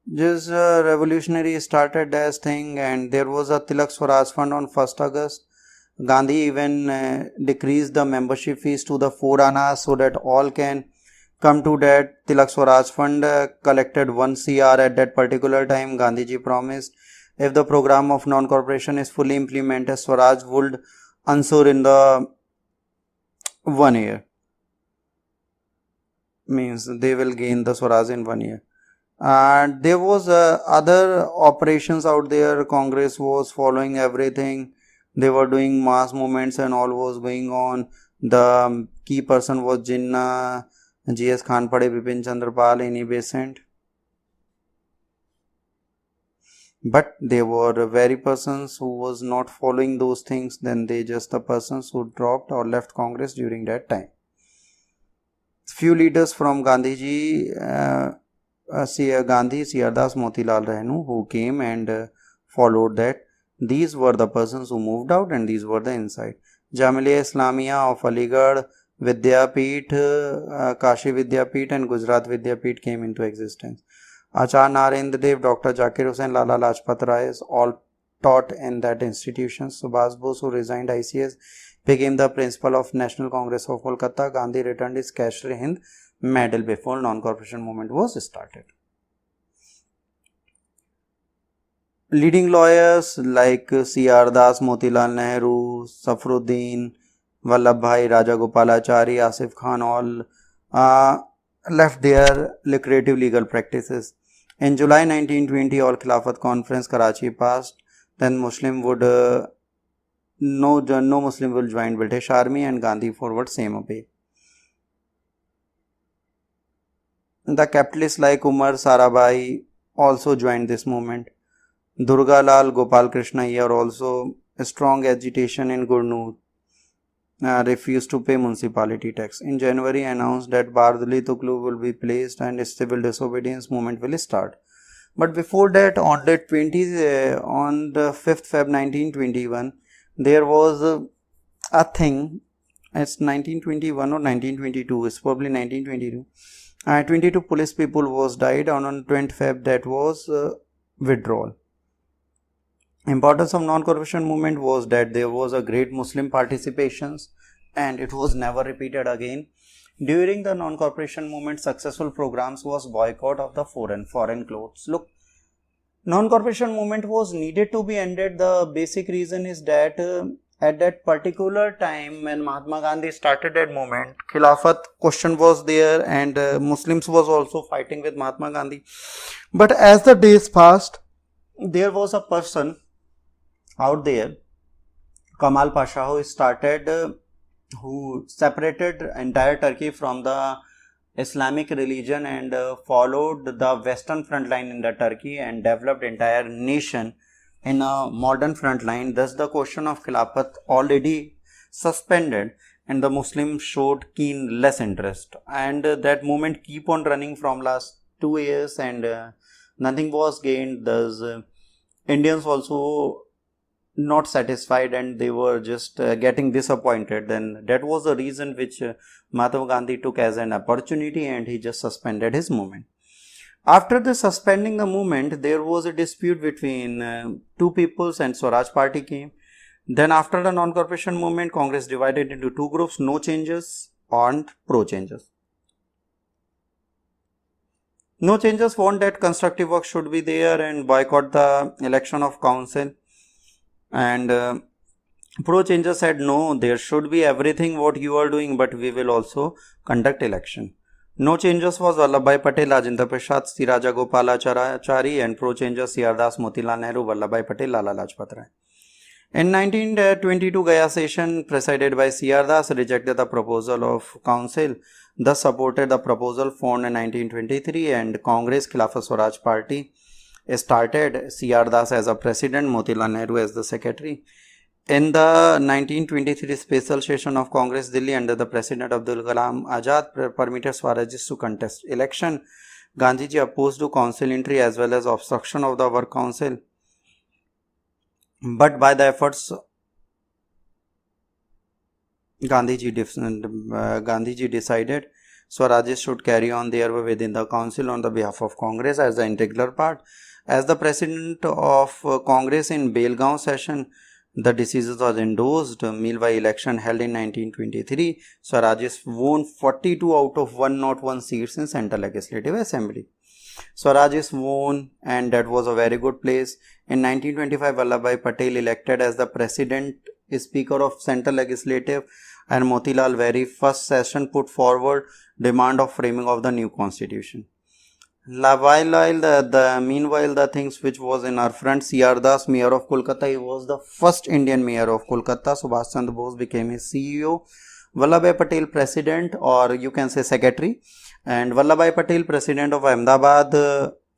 This revolutionary started as thing, and there was a Tilak Swaraj Fund on 1st August. Gandhi even decreased the membership fees to the 4 annas so that all can come to that. Tilak Swaraj Fund collected 1 CR at that particular time. Gandhiji promised if the program of non-cooperation is fully implemented, Swaraj would answer in the 1 year. Means they will gain the Swaraj in 1 year. And there was other operations out there. Congress was following everything. They were doing mass movements and all was going on. The key person was Jinnah, G.S. Khanpade, Bipin Chandrapal, Annie Besant. But they were very persons who was not following those things. Then they just the persons who dropped or left Congress during that time. Few leaders from Gandhiji, Gandhi, C.R. Das, Motilal Nehru, who came and followed that. These were the persons who moved out and these were the inside. Jamia Islamia of Aligarh, Vidyapeeth, Kashi Vidyapeeth and Gujarat Vidyapeeth came into existence. Acharya Narendra Dev, Dr. Zakir Hussain, Lala Lajpat Rai all taught in that institution. Subhas Bose, who resigned ICS, became the principal of National Congress of Kolkata. Gandhi returned his Kashri-Hind medal before non-cooperation movement was started. Leading lawyers like C.R. Das, Motilal Nehru, Safruddin, Vallabhbhai, Rajagopalachari, Asif Khan all left their lucrative legal practices. In July 1920, All Khilafat Conference Karachi passed. Then Muslim would no Muslim will join British Army and Gandhi forward same way. The capitalists like Umar Sarabhai also joined this movement. Durga Lal, Gopal Krishna Iyer also a strong agitation in Gurnur. Refused to pay municipality tax. In January, announced that Bardoli Tuklu will be placed and civil disobedience movement will start. But before that, on the 5th Feb 1921, there was a thing. It's 1921 or 1922. It's probably 1922. 22 police people was died on 20th Feb. That was withdrawal. Importance of non-cooperation movement was that there was a great Muslim participations and it was never repeated again. During the non-cooperation movement, successful programs was boycott of the foreign clothes. Look, non-cooperation movement was needed to be ended. The basic reason is that at that particular time when Mahatma Gandhi started that movement, Khilafat question was there and Muslims was also fighting with Mahatma Gandhi. But as the days passed, there was a person out there, Kamal Pasha, who separated entire Turkey from the Islamic religion and followed the western front line in the Turkey and developed entire nation in a modern front line. Thus the question of Khilafat already suspended and the Muslims showed keen less interest, and that movement keep on running from last 2 years and nothing was gained. Thus Indians also not satisfied and they were just getting disappointed. Then that was the reason which Mahatma Gandhi took as an opportunity and he just suspended his movement. After the suspending the movement, there was a dispute between two peoples and Swaraj Party came. Then after the non-cooperation movement, Congress divided into two groups, no changes and pro changes. No changes want that constructive work should be there and boycott the election of council. And pro changes said no, there should be everything what you are doing, but we will also conduct election. No changes was Vallabhbhai Patel, Rajendra Prasad, Siraja Gopalachari, and pro changes C.R. Das, Motilal Nehru, Vallabhbhai Patel, Lala Lajpat Rai. In 1922 Gaya session presided by C.R. Das rejected the proposal of council, thus supported the proposal formed in 1923, and Congress Khilafat Swaraj Party started, C.R. Das as a president, Motilal Nehru as the secretary. In the 1923 special session of Congress Delhi under the President Abdul Kalam Azad permitted Swarajis to contest election. Gandhiji opposed to council entry as well as obstruction of the work council. But by the efforts Gandhiji decided Swarajis should carry on their way within the council on the behalf of Congress as the integral part. As the president of Congress in Belgaum session, the decision was endorsed. Meanwhile, election held in 1923, Swarajis won 42 out of 101 seats in Central Legislative Assembly. Swarajis won, and that was a very good place. In 1925, Vallabhbhai Patel elected as the president, speaker of Central Legislative, and Motilal very first session put forward demand of framing of the new constitution. Meanwhile, the things which was in our front, C.R. Das, Mayor of Kolkata, he was the first Indian Mayor of Kolkata. Subhash Chandra Bose became his CEO. Vallabhbhai Patel, President, or you can say Secretary, and Vallabhbhai Patel, President of Ahmedabad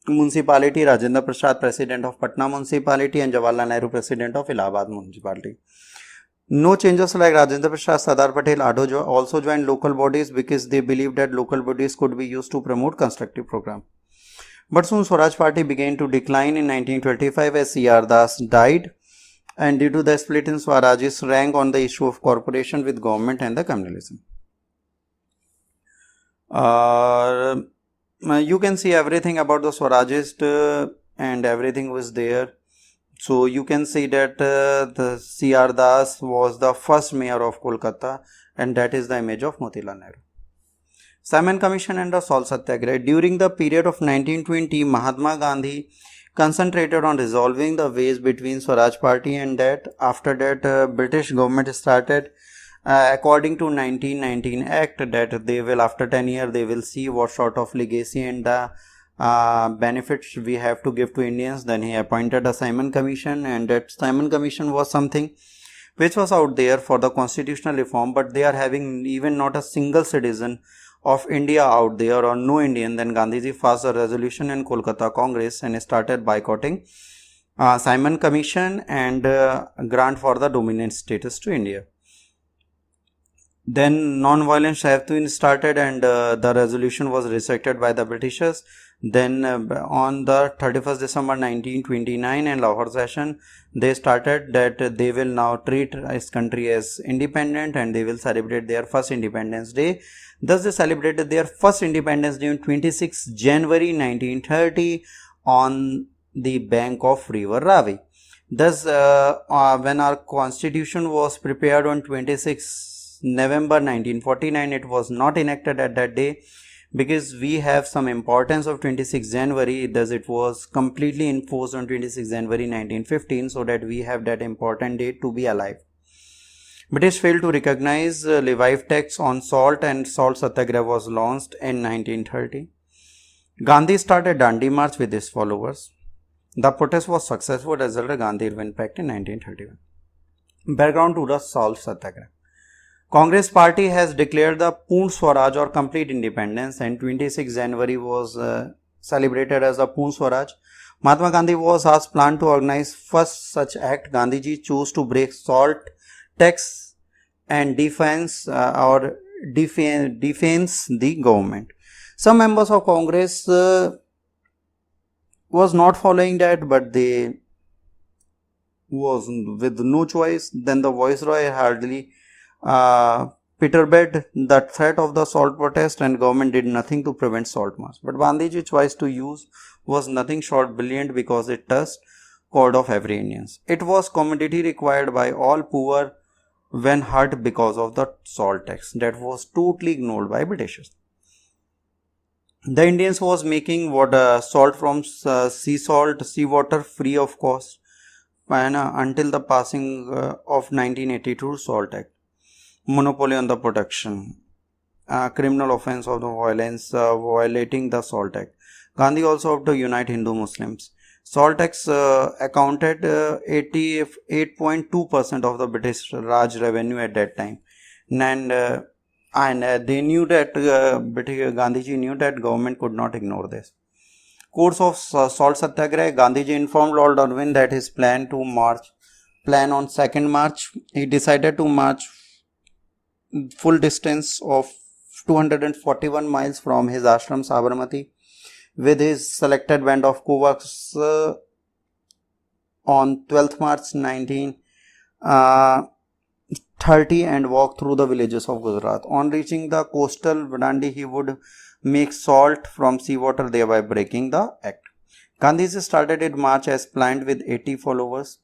Municipality, Rajendra Prasad, President of Patna Municipality, and Jawaharlal Nehru, President of Allahabad Municipality. No changes like Rajendra Prasad, Sardar Patel also joined local bodies because they believed that local bodies could be used to promote constructive program. But soon Swaraj Party began to decline in 1925 as C.R. Das died, and due to the split in Swaraj's rank on the issue of cooperation with government and the communalism. You can see everything about the Swarajist and everything was there. So you can see that the C.R. Das was the first mayor of Kolkata, and that is the image of Motilal Nehru. Simon Commission and the Salt Satyagraha. During the period of 1920, Mahatma Gandhi concentrated on resolving the ways between Swaraj Party, and that after that British government started according to 1919 Act that they will after 10 years they will see what sort of legacy and the benefits we have to give to Indians. Then he appointed a Simon Commission, and that Simon Commission was something which was out there for the constitutional reform, but they are having even not a single citizen of India out there or no Indian. Then Gandhiji passed a resolution in Kolkata Congress and started boycotting Simon Commission and grant for the dominant status to India. Then non-violence Shaivism started, and the resolution was rejected by the Britishers. Then on the 31st December 1929 in Lahore session, they started that they will now treat this country as independent and they will celebrate their first Independence Day. Thus they celebrated their first Independence Day on 26 January 1930 on the bank of River Ravi. Thus when our constitution was prepared on 26 November 1949, it was not enacted at that day because we have some importance of 26 January. Thus it was completely enforced on 26 January 1915, so that we have that important date to be alive. British failed to recognize levy tax on salt, and salt satyagraha was launched in 1930. Gandhi started Dandi March with his followers. The protest was successful, resulted Gandhi Irwin Pact in 1931. Background to the salt satyagraha. Congress party has declared the Poon Swaraj or complete independence, and 26 January was celebrated as the Poon Swaraj. Mahatma Gandhi was asked plan to organize first such act. Gandhiji chose to break salt tax and defense the government. Some members of Congress was not following that, but they was with no choice. Then the Viceroy hardly perturbed the threat of the salt protest, and government did nothing to prevent salt march. But Gandhiji's choice to use was nothing short brilliant because it touched chord of every Indian. It was commodity required by all poor when hurt because of the salt tax that was totally ignored by Britishers. The Indians was making water salt from sea salt, seawater free of cost, and until the passing of 1982 Salt Act. Monopoly on the production, criminal offense of the violence, violating the Salt Act. Gandhi also helped to unite Hindu Muslims. Salt tax accounted 88.2% of the British Raj revenue at that time, and they knew that Gandhiji knew that government could not ignore this. Course of salt satyagraha, Gandhiji informed Lord Irwin that his plan on 2nd March. He decided to march full distance of 241 miles from his ashram Sabarmati with his selected band of Kovaks on 12th March 1930 and walk through the villages of Gujarat. On reaching the coastal Dandi, he would make salt from seawater, thereby breaking the act. Gandhiji started his march as planned with 80 followers,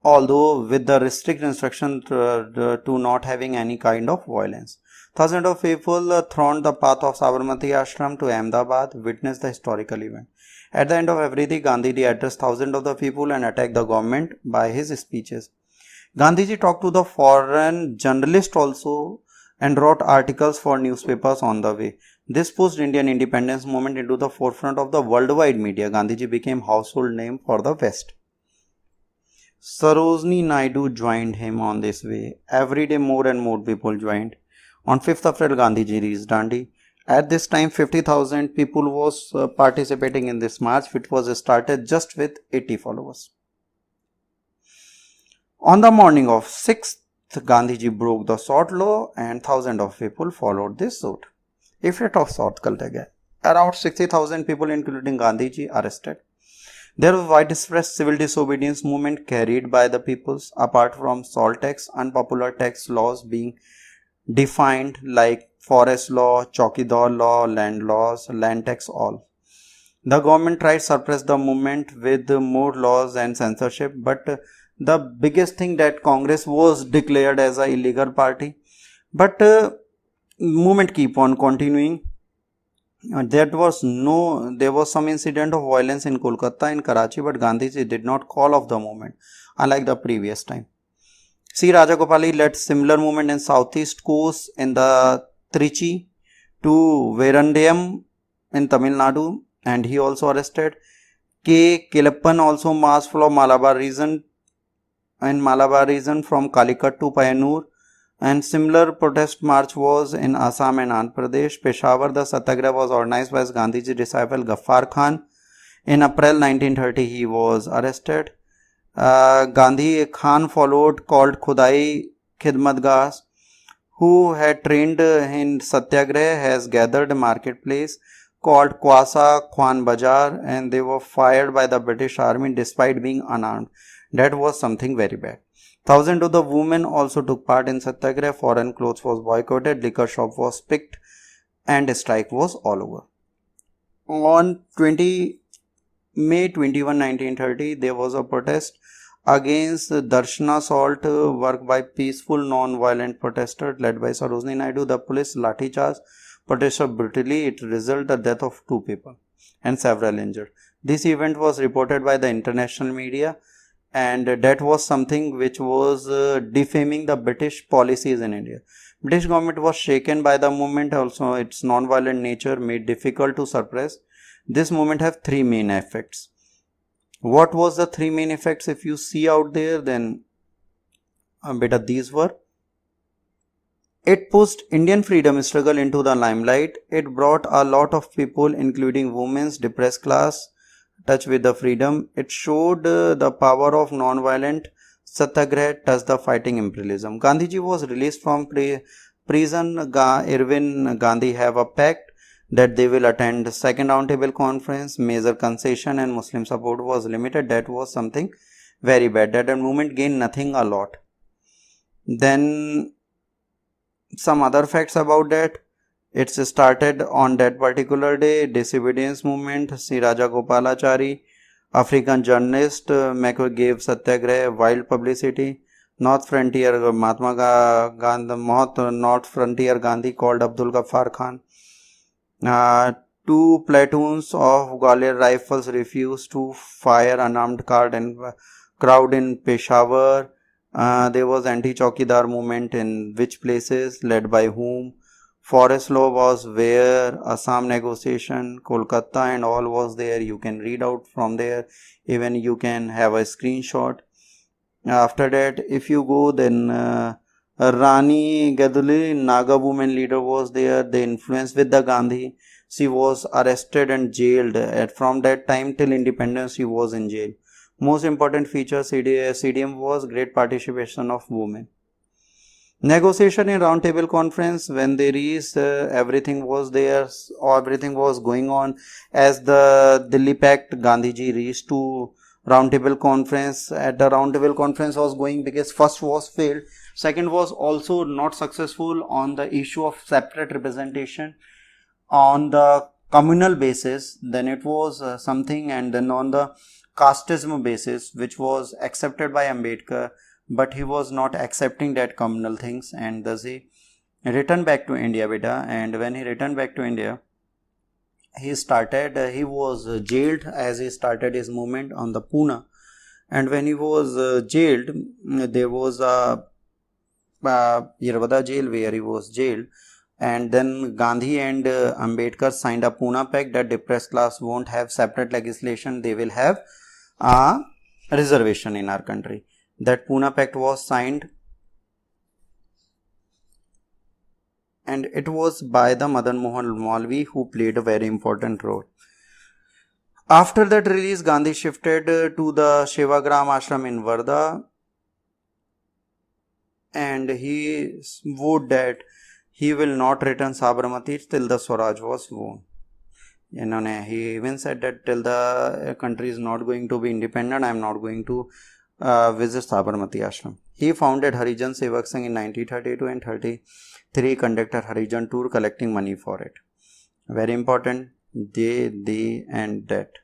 although with the strict instruction to not having any kind of violence. Thousands of people thronged the path of Sabarmati Ashram to Ahmedabad, witnessed the historical event. At the end of everything, Gandhiji addressed thousands of the people and attacked the government by his speeches. Gandhiji talked to the foreign journalists also and wrote articles for newspapers on the way. This pushed Indian independence movement into the forefront of the worldwide media. Gandhiji became household name for the West. Sarojini Naidu joined him on this way. Every day more and more people joined. On 5th April, Gandhiji reached Dandi. At this time, 50,000 people was participating in this march, which was started just with 80 followers. On the morning of 6th, Gandhiji broke the salt law and thousands of people followed this suit. Effect of salt culture. Around 60,000 people, including Gandhiji, arrested. There was widespread civil disobedience movement carried by the peoples. Apart from salt tax, unpopular tax laws being defined like forest law, Chowkidar law, land laws, land tax, all. The government tried to suppress the movement with more laws and censorship, but the biggest thing that Congress was declared as an illegal party. But movement keep on continuing. There was some incident of violence in Kolkata and Karachi, but Gandhiji did not call off the movement, unlike the previous time. C. Rajagopali led similar movement in southeast coast in the Trichy to Verandayam in Tamil Nadu, and he also arrested. K. Kilappan also marched from Malabar region from Calicut to Payanur, and similar protest march was in Assam and Andhra Pradesh. Peshawar, the satyagraha was organized by Gandhiji's disciple Ghaffar Khan. In April 1930, he was arrested. Gandhi Khan followed called Khudai Khidmatgars, who had trained in Satyagraha, has gathered a marketplace called Kwasa Khwan Bazaar, and they were fired by the British Army despite being unarmed. That was something very bad. Thousands of the women also took part in Satyagraha. Foreign clothes was boycotted, liquor shop was picked, and strike was all over. On May 21, 1930, there was a protest against Darshana salt work by peaceful non-violent protesters led by Sarojini Naidu. The police lathi charge protested brutally. It resulted in the death of 2 people and several injured. This event was reported by the international media, and that was something which was defaming the British policies in India. British government was shaken by the movement. Also, its non-violent nature made difficult to suppress. This movement have 3 main effects. What was the 3 main effects? If you see out there, then beta these were. It pushed Indian freedom struggle into the limelight. It brought a lot of people, including women's depressed class, touch with the freedom. It showed the power of non-violent satyagraha, touched the fighting imperialism. Gandhiji was released from prison. Irwin Gandhi have a pact that they will attend second roundtable conference. Major concession and Muslim support was limited. That was something very bad. That movement gained nothing a lot. Then some other facts about that. It started on that particular day. Disobedience movement. C. Rajagopalachari, African journalist, gave Satyagraha wild publicity. North Frontier North Frontier Gandhi called Abdul Ghaffar Khan. Two platoons of Gwalior Rifles refused to fire unarmed crowd in Peshawar. There was anti-Chaukidar movement in which places, led by whom? Forest law was where, Assam negotiation, Kolkata and all was there. You can read out from there. Even you can have a screenshot. After that, if you go, then Rani Gaduli, Naga woman leader was there. They influenced with the Gandhi. She was arrested and jailed. From that time till independence, she was in jail. Most important feature CDM was great participation of women. Negotiation in round table conference, when they reached, everything was there, everything was going on. As the Delhi Pact, Gandhiji reached to round table conference. At the round table conference was going because first was failed, second was also not successful on the issue of separate representation on the communal basis. Then it was something, and then on the casteism basis, which was accepted by Ambedkar, but he was not accepting that communal things, and thus he returned back to India, beta. And when he returned back to India, he was jailed as he started his movement on the Pune. And when he was jailed, there was a Yerwada jail where he was jailed. And then Gandhi and Ambedkar signed a Pune Pact that depressed class won't have separate legislation, they will have a reservation in our country. That Pune Pact was signed, and it was by the Madan Mohan Malvi, who played a very important role. After that release, Gandhi shifted to the Sevagram ashram in Wardha, and he vowed that he will not return Sabarmati till the Swaraj was won. He even said that till the country is not going to be independent, I am not going to visit Sabarmati ashram. He founded Harijan Sevak Sangh in 1932 and 33 conducted Harijan tour collecting money for it. Very important, they and that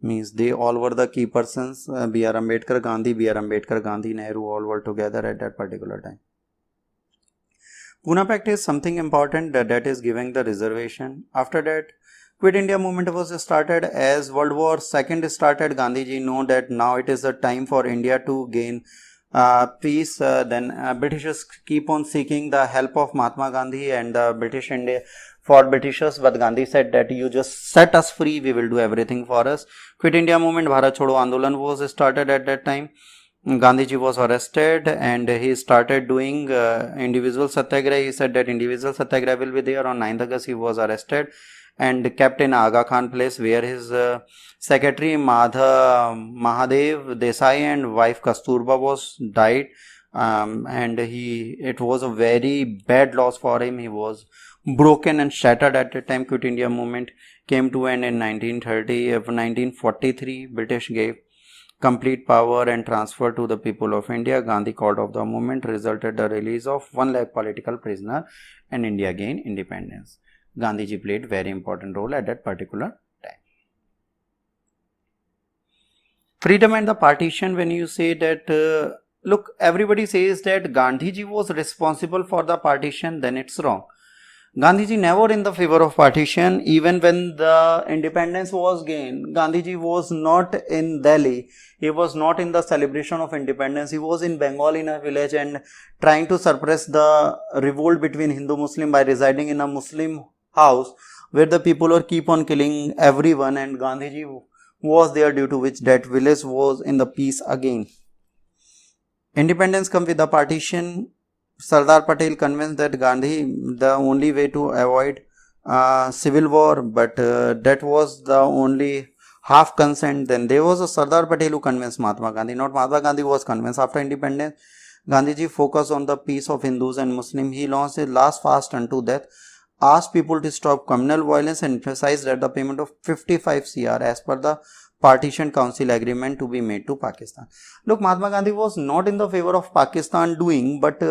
means they all were the key persons. B.R. Ambedkar, Gandhi, Nehru, all were together at that particular time. Pune Pact is something important that is giving the reservation. After that, Quit India movement was started. As World War II started, Gandhiji know that now it is the time for India to gain peace. Then Britishers keep on seeking the help of Mahatma Gandhi and the British India for Britishers, but Gandhi said that you just set us free, we will do everything for us. Quit India movement, Bharat Chodo Andolan was started at that time. Gandhiji was arrested and he started doing individual satyagraha. He said that individual satyagraha will be there. On 9th August he was arrested and kept in Aga Khan place, where his secretary Mahadev Desai and wife Kasturba was died, and it was a very bad loss for him. He was broken and shattered at the time. Quit India movement came to end in 1943. British gave complete power and transfer to the people of India. Gandhi called off the movement, resulted the release of 1 lakh political prisoner, and India gained independence. Gandhiji played very important role at that particular time. Freedom and the partition, when you say that, look, everybody says that Gandhiji was responsible for the partition, then it's wrong. Gandhiji never in the favor of partition. Even when the independence was gained, Gandhiji was not in Delhi. He was not in the celebration of independence. He was in Bengal in a village and trying to suppress the revolt between Hindu-Muslim by residing in a Muslim house where the people were keep on killing everyone, and Gandhiji was there, due to which that village was in the peace again. Independence come with the partition. Sardar Patel convinced that Gandhi the only way to avoid civil war, but that was the only half consent. Then there was a Sardar Patel who convinced Mahatma Gandhi, not Mahatma Gandhi was convinced. After independence, Gandhiji focused on the peace of Hindus and Muslims. He launched his last fast unto death, asked people to stop communal violence, and emphasized that the payment of 55 CR as per the Partition Council agreement to be made to Pakistan. Look, Mahatma Gandhi was not in the favor of Pakistan doing, but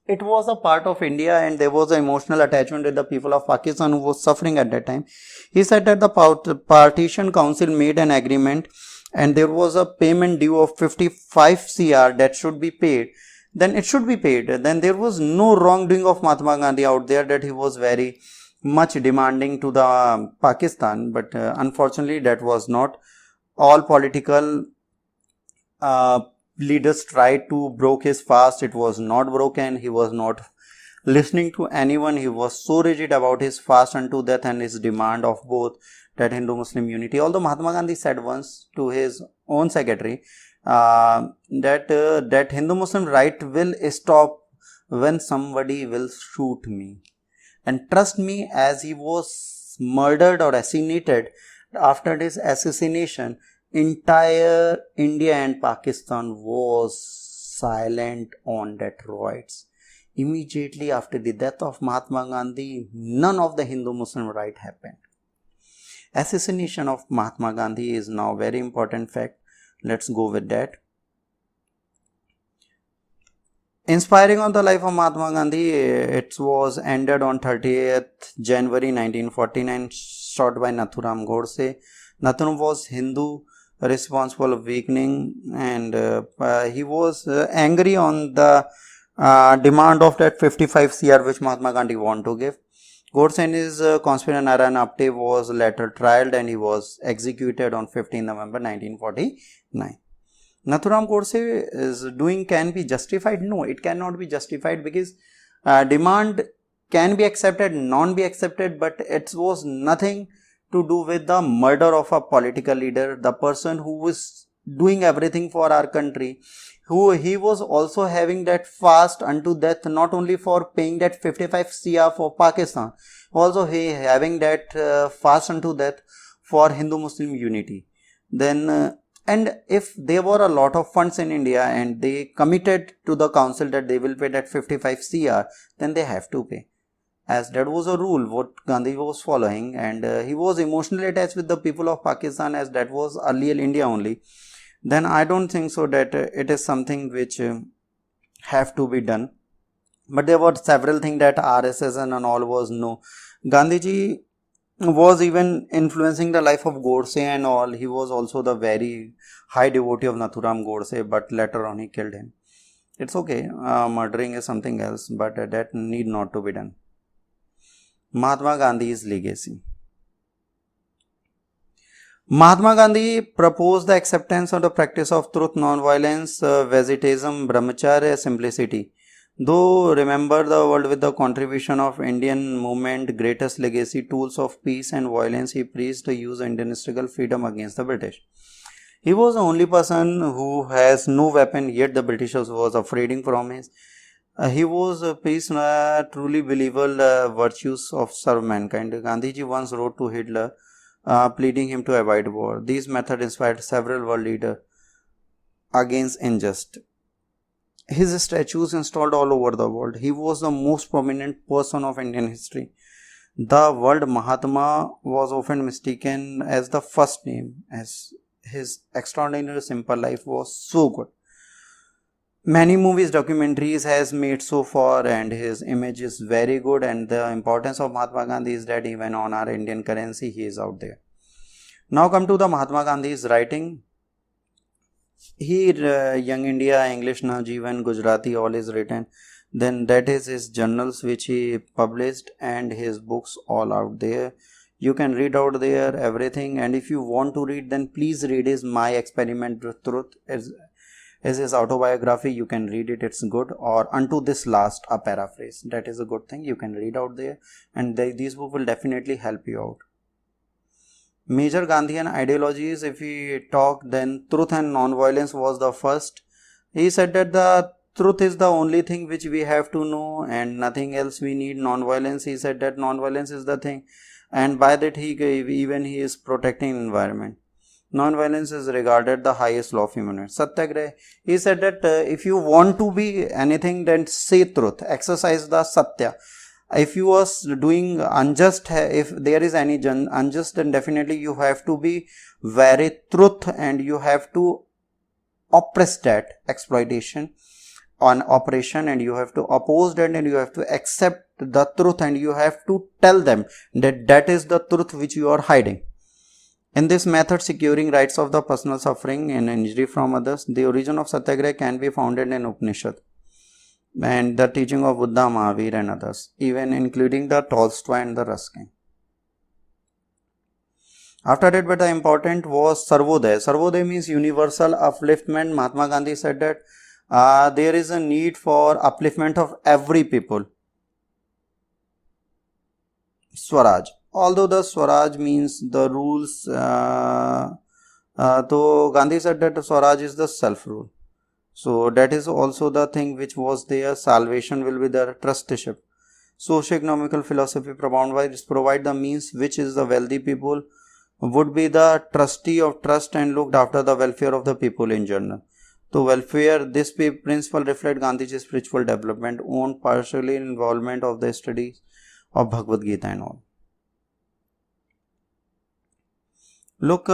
it was a part of India and there was an emotional attachment with the people of Pakistan who was suffering at that time. He said that the Partition Council made an agreement and there was a payment due of 55 CR that should be paid. then it should be paid. Then there was no wrongdoing of Mahatma Gandhi out there that he was very much demanding to the Pakistan, but unfortunately that was not. All political leaders tried to broke his fast. It was not broken. He was not listening to anyone. He was so rigid about his fast unto death and his demand of both that Hindu-Muslim unity. Although Mahatma Gandhi said once to his own secretary that Hindu-Muslim right will stop when somebody will shoot me. And trust me, as he was murdered or assassinated, after his assassination, entire India and Pakistan was silent on that riots. Immediately after the death of Mahatma Gandhi, none of the Hindu-Muslim riot happened. Assassination of Mahatma Gandhi is now very important fact. Let's go with that. Inspiring on the life of Mahatma Gandhi, it was ended on 30th January 1949, shot by Nathuram Godse. Nathuram was Hindu, responsible of weakening, and he was angry on the demand of that 55 CR which Mahatma Gandhi wanted to give. Godse and his conspirator Narayan Apte was later trialed and he was executed on 15 November 1949. Nathuram Godse is doing can be justified? No, it cannot be justified because demand can be accepted, non be accepted, but it was nothing to do with the murder of a political leader, the person who was doing everything for our country, who he was also having that fast unto death, not only for paying that 55 CR for Pakistan, also he having that fast unto death for Hindu-Muslim unity. Then and if there were a lot of funds in India and they committed to the council that they will pay that 55 CR, then they have to pay. As that was a rule what Gandhi was following, and he was emotionally attached with the people of Pakistan as that was earlier India only. Then I don't think so that it is something which have to be done. But there were several things that RSS and all was no. Gandhiji was even influencing the life of Godse and all. He was also the very high devotee of Nathuram Godse, but later on he killed him. It's okay, murdering is something else, but that need not to be done. Mahatma Gandhi's legacy. Mahatma Gandhi proposed the acceptance of the practice of truth, non-violence, vegetism, brahmacharya, simplicity. Though remember the world with the contribution of Indian movement, greatest legacy, tools of peace and violence, he preached the use of Indian struggle freedom against the British. He was the only person who has no weapon, yet the Britishers was afraid from his. He was a peace, truly believable virtues of serve mankind. Gandhiji once wrote to Hitler, pleading him to avoid war. These methods inspired several world leaders against injustice. His statues installed all over the world. He was the most prominent person of Indian history. The word Mahatma was often mistaken as the first name, as his extraordinary simple life was so good. Many movies, documentaries has made so far, and his image is very good, and the importance of Mahatma Gandhi is that even on our Indian currency he is out there. Now come to the Mahatma Gandhi's writing. Here Young India, English Navjeevan, Gujarati all is written. Then that is his journals which he published and his books all out there. You can read out there everything, and if you want to read then please read his My Experiment with Truth as his autobiography. You can read it, it's good. Or Unto This Last, a paraphrase, that is a good thing. You can read out there, and these books will definitely help you out. Major Gandhian ideologies, if we talk, then truth and non-violence was the first. He said that the truth is the only thing which we have to know and nothing else we need. Non-violence, he said that non-violence is the thing, and by that he is protecting environment. Non-violence is regarded the highest law of human rights. Satyagraha, he said that if you want to be anything, then say truth, exercise the satya. If you are doing unjust, if there is any unjust, then definitely you have to be very truth, and you have to oppress that exploitation on operation, and you have to oppose that, and you have to accept the truth, and you have to tell them that that is the truth which you are hiding. In this method, securing rights of the personal suffering and injury from others, the origin of Satyagraha can be founded in Upanishad. and the teaching of Buddha, Mahavir and others, even including the Tolstoy and the Ruskin. After that, but the important was Sarvodaya. Sarvodaya means universal upliftment. Mahatma Gandhi said that there is a need for upliftment of every people. Swaraj. Although the Swaraj means the rules, so Gandhi said that Swaraj is the self-rule. So that is also the thing which was there. Salvation will be the trusteeship. Socio-economical philosophy provide the means which is the wealthy people would be the trustee of trust and looked after the welfare of the people in general. So welfare, this principle reflect Gandhiji's spiritual development, own partially involvement of the studies of Bhagavad Gita and all. Look,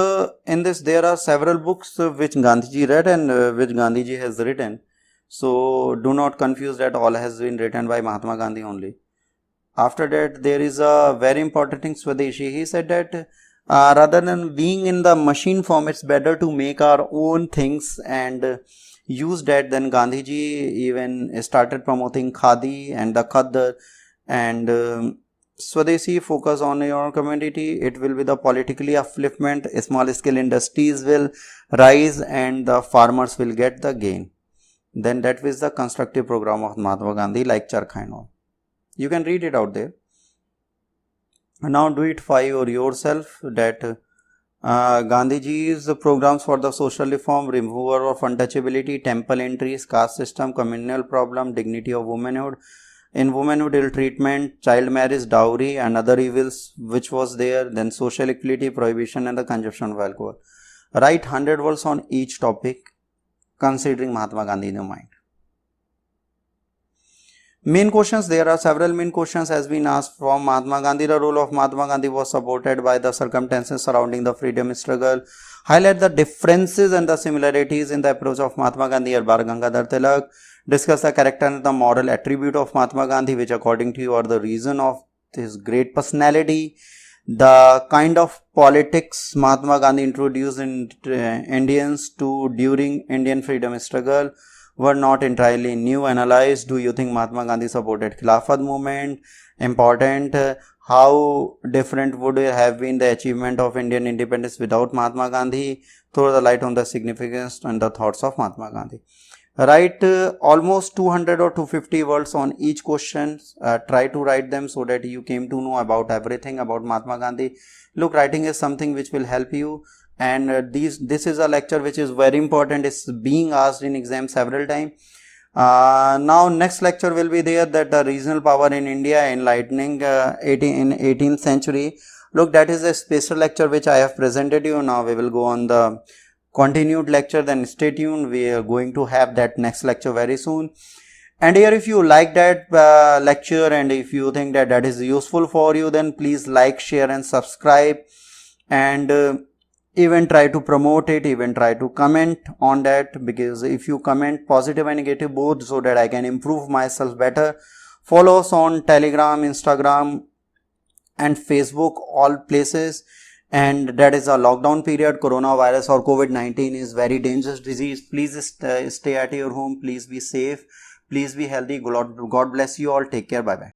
in this there are several books which Gandhiji read and which Gandhiji has written. So do not confuse that all has been written by Mahatma Gandhi only. After that, there is a very important thing, Swadeshi. He said that rather than being in the machine form, it's better to make our own things and use that. Then Gandhiji even started promoting Khadi and the Khaddar and Swadeshi, focus on your community. It will be the politically upliftment. Small scale industries will rise and the farmers will get the gain. Then that was the constructive program of Mahatma Gandhi, like Charkha and all. You can read it out there. Now do it for yourself that Gandhiji's programs for the social reform, removal of untouchability, temple entries, caste system, communal problem, dignity of womanhood, in womanhood ill treatment, child marriage, dowry and other evils which was there, then social equality, prohibition and the consumption of alcohol. Write 100 words on each topic considering Mahatma Gandhi in your mind. Main questions, there are several main questions has been asked from Mahatma Gandhi. The role of Mahatma Gandhi was supported by the circumstances surrounding the freedom struggle. Highlight the differences and the similarities in the approach of Mahatma Gandhi and Bal Gangadhar Tilak. Discuss the character and the moral attribute of Mahatma Gandhi which according to you are the reason of his great personality. The kind of politics Mahatma Gandhi introduced in Indians to during Indian freedom struggle were not entirely new. Analyze, do you think Mahatma Gandhi supported Khilafat movement? Important, how different would have been the achievement of Indian independence without Mahatma Gandhi? Throw the light on the significance and the thoughts of Mahatma Gandhi. Write almost 200 or 250 words on each question. Try to write them so that you came to know about everything about Mahatma Gandhi. Look, writing is something which will help you. And this is a lecture which is very important. It's being asked in exam several times. Now next lecture will be there, that the regional power in India enlightening in 18th century. Look, that is a special lecture which I have presented you. Now we will go on the continued lecture. Then stay tuned. We are going to have that next lecture very soon. And here, if you like that lecture and if you think that that is useful for you, then please like, share and subscribe, and even try to promote it, even try to comment on that, because if you comment positive and negative both, so that I can improve myself better. Follow us on Telegram, Instagram and Facebook, all places. And that is a lockdown period. Coronavirus or COVID-19 is very dangerous disease. Please stay at your home. Please be safe. Please be healthy. God bless you all. Take care. Bye bye.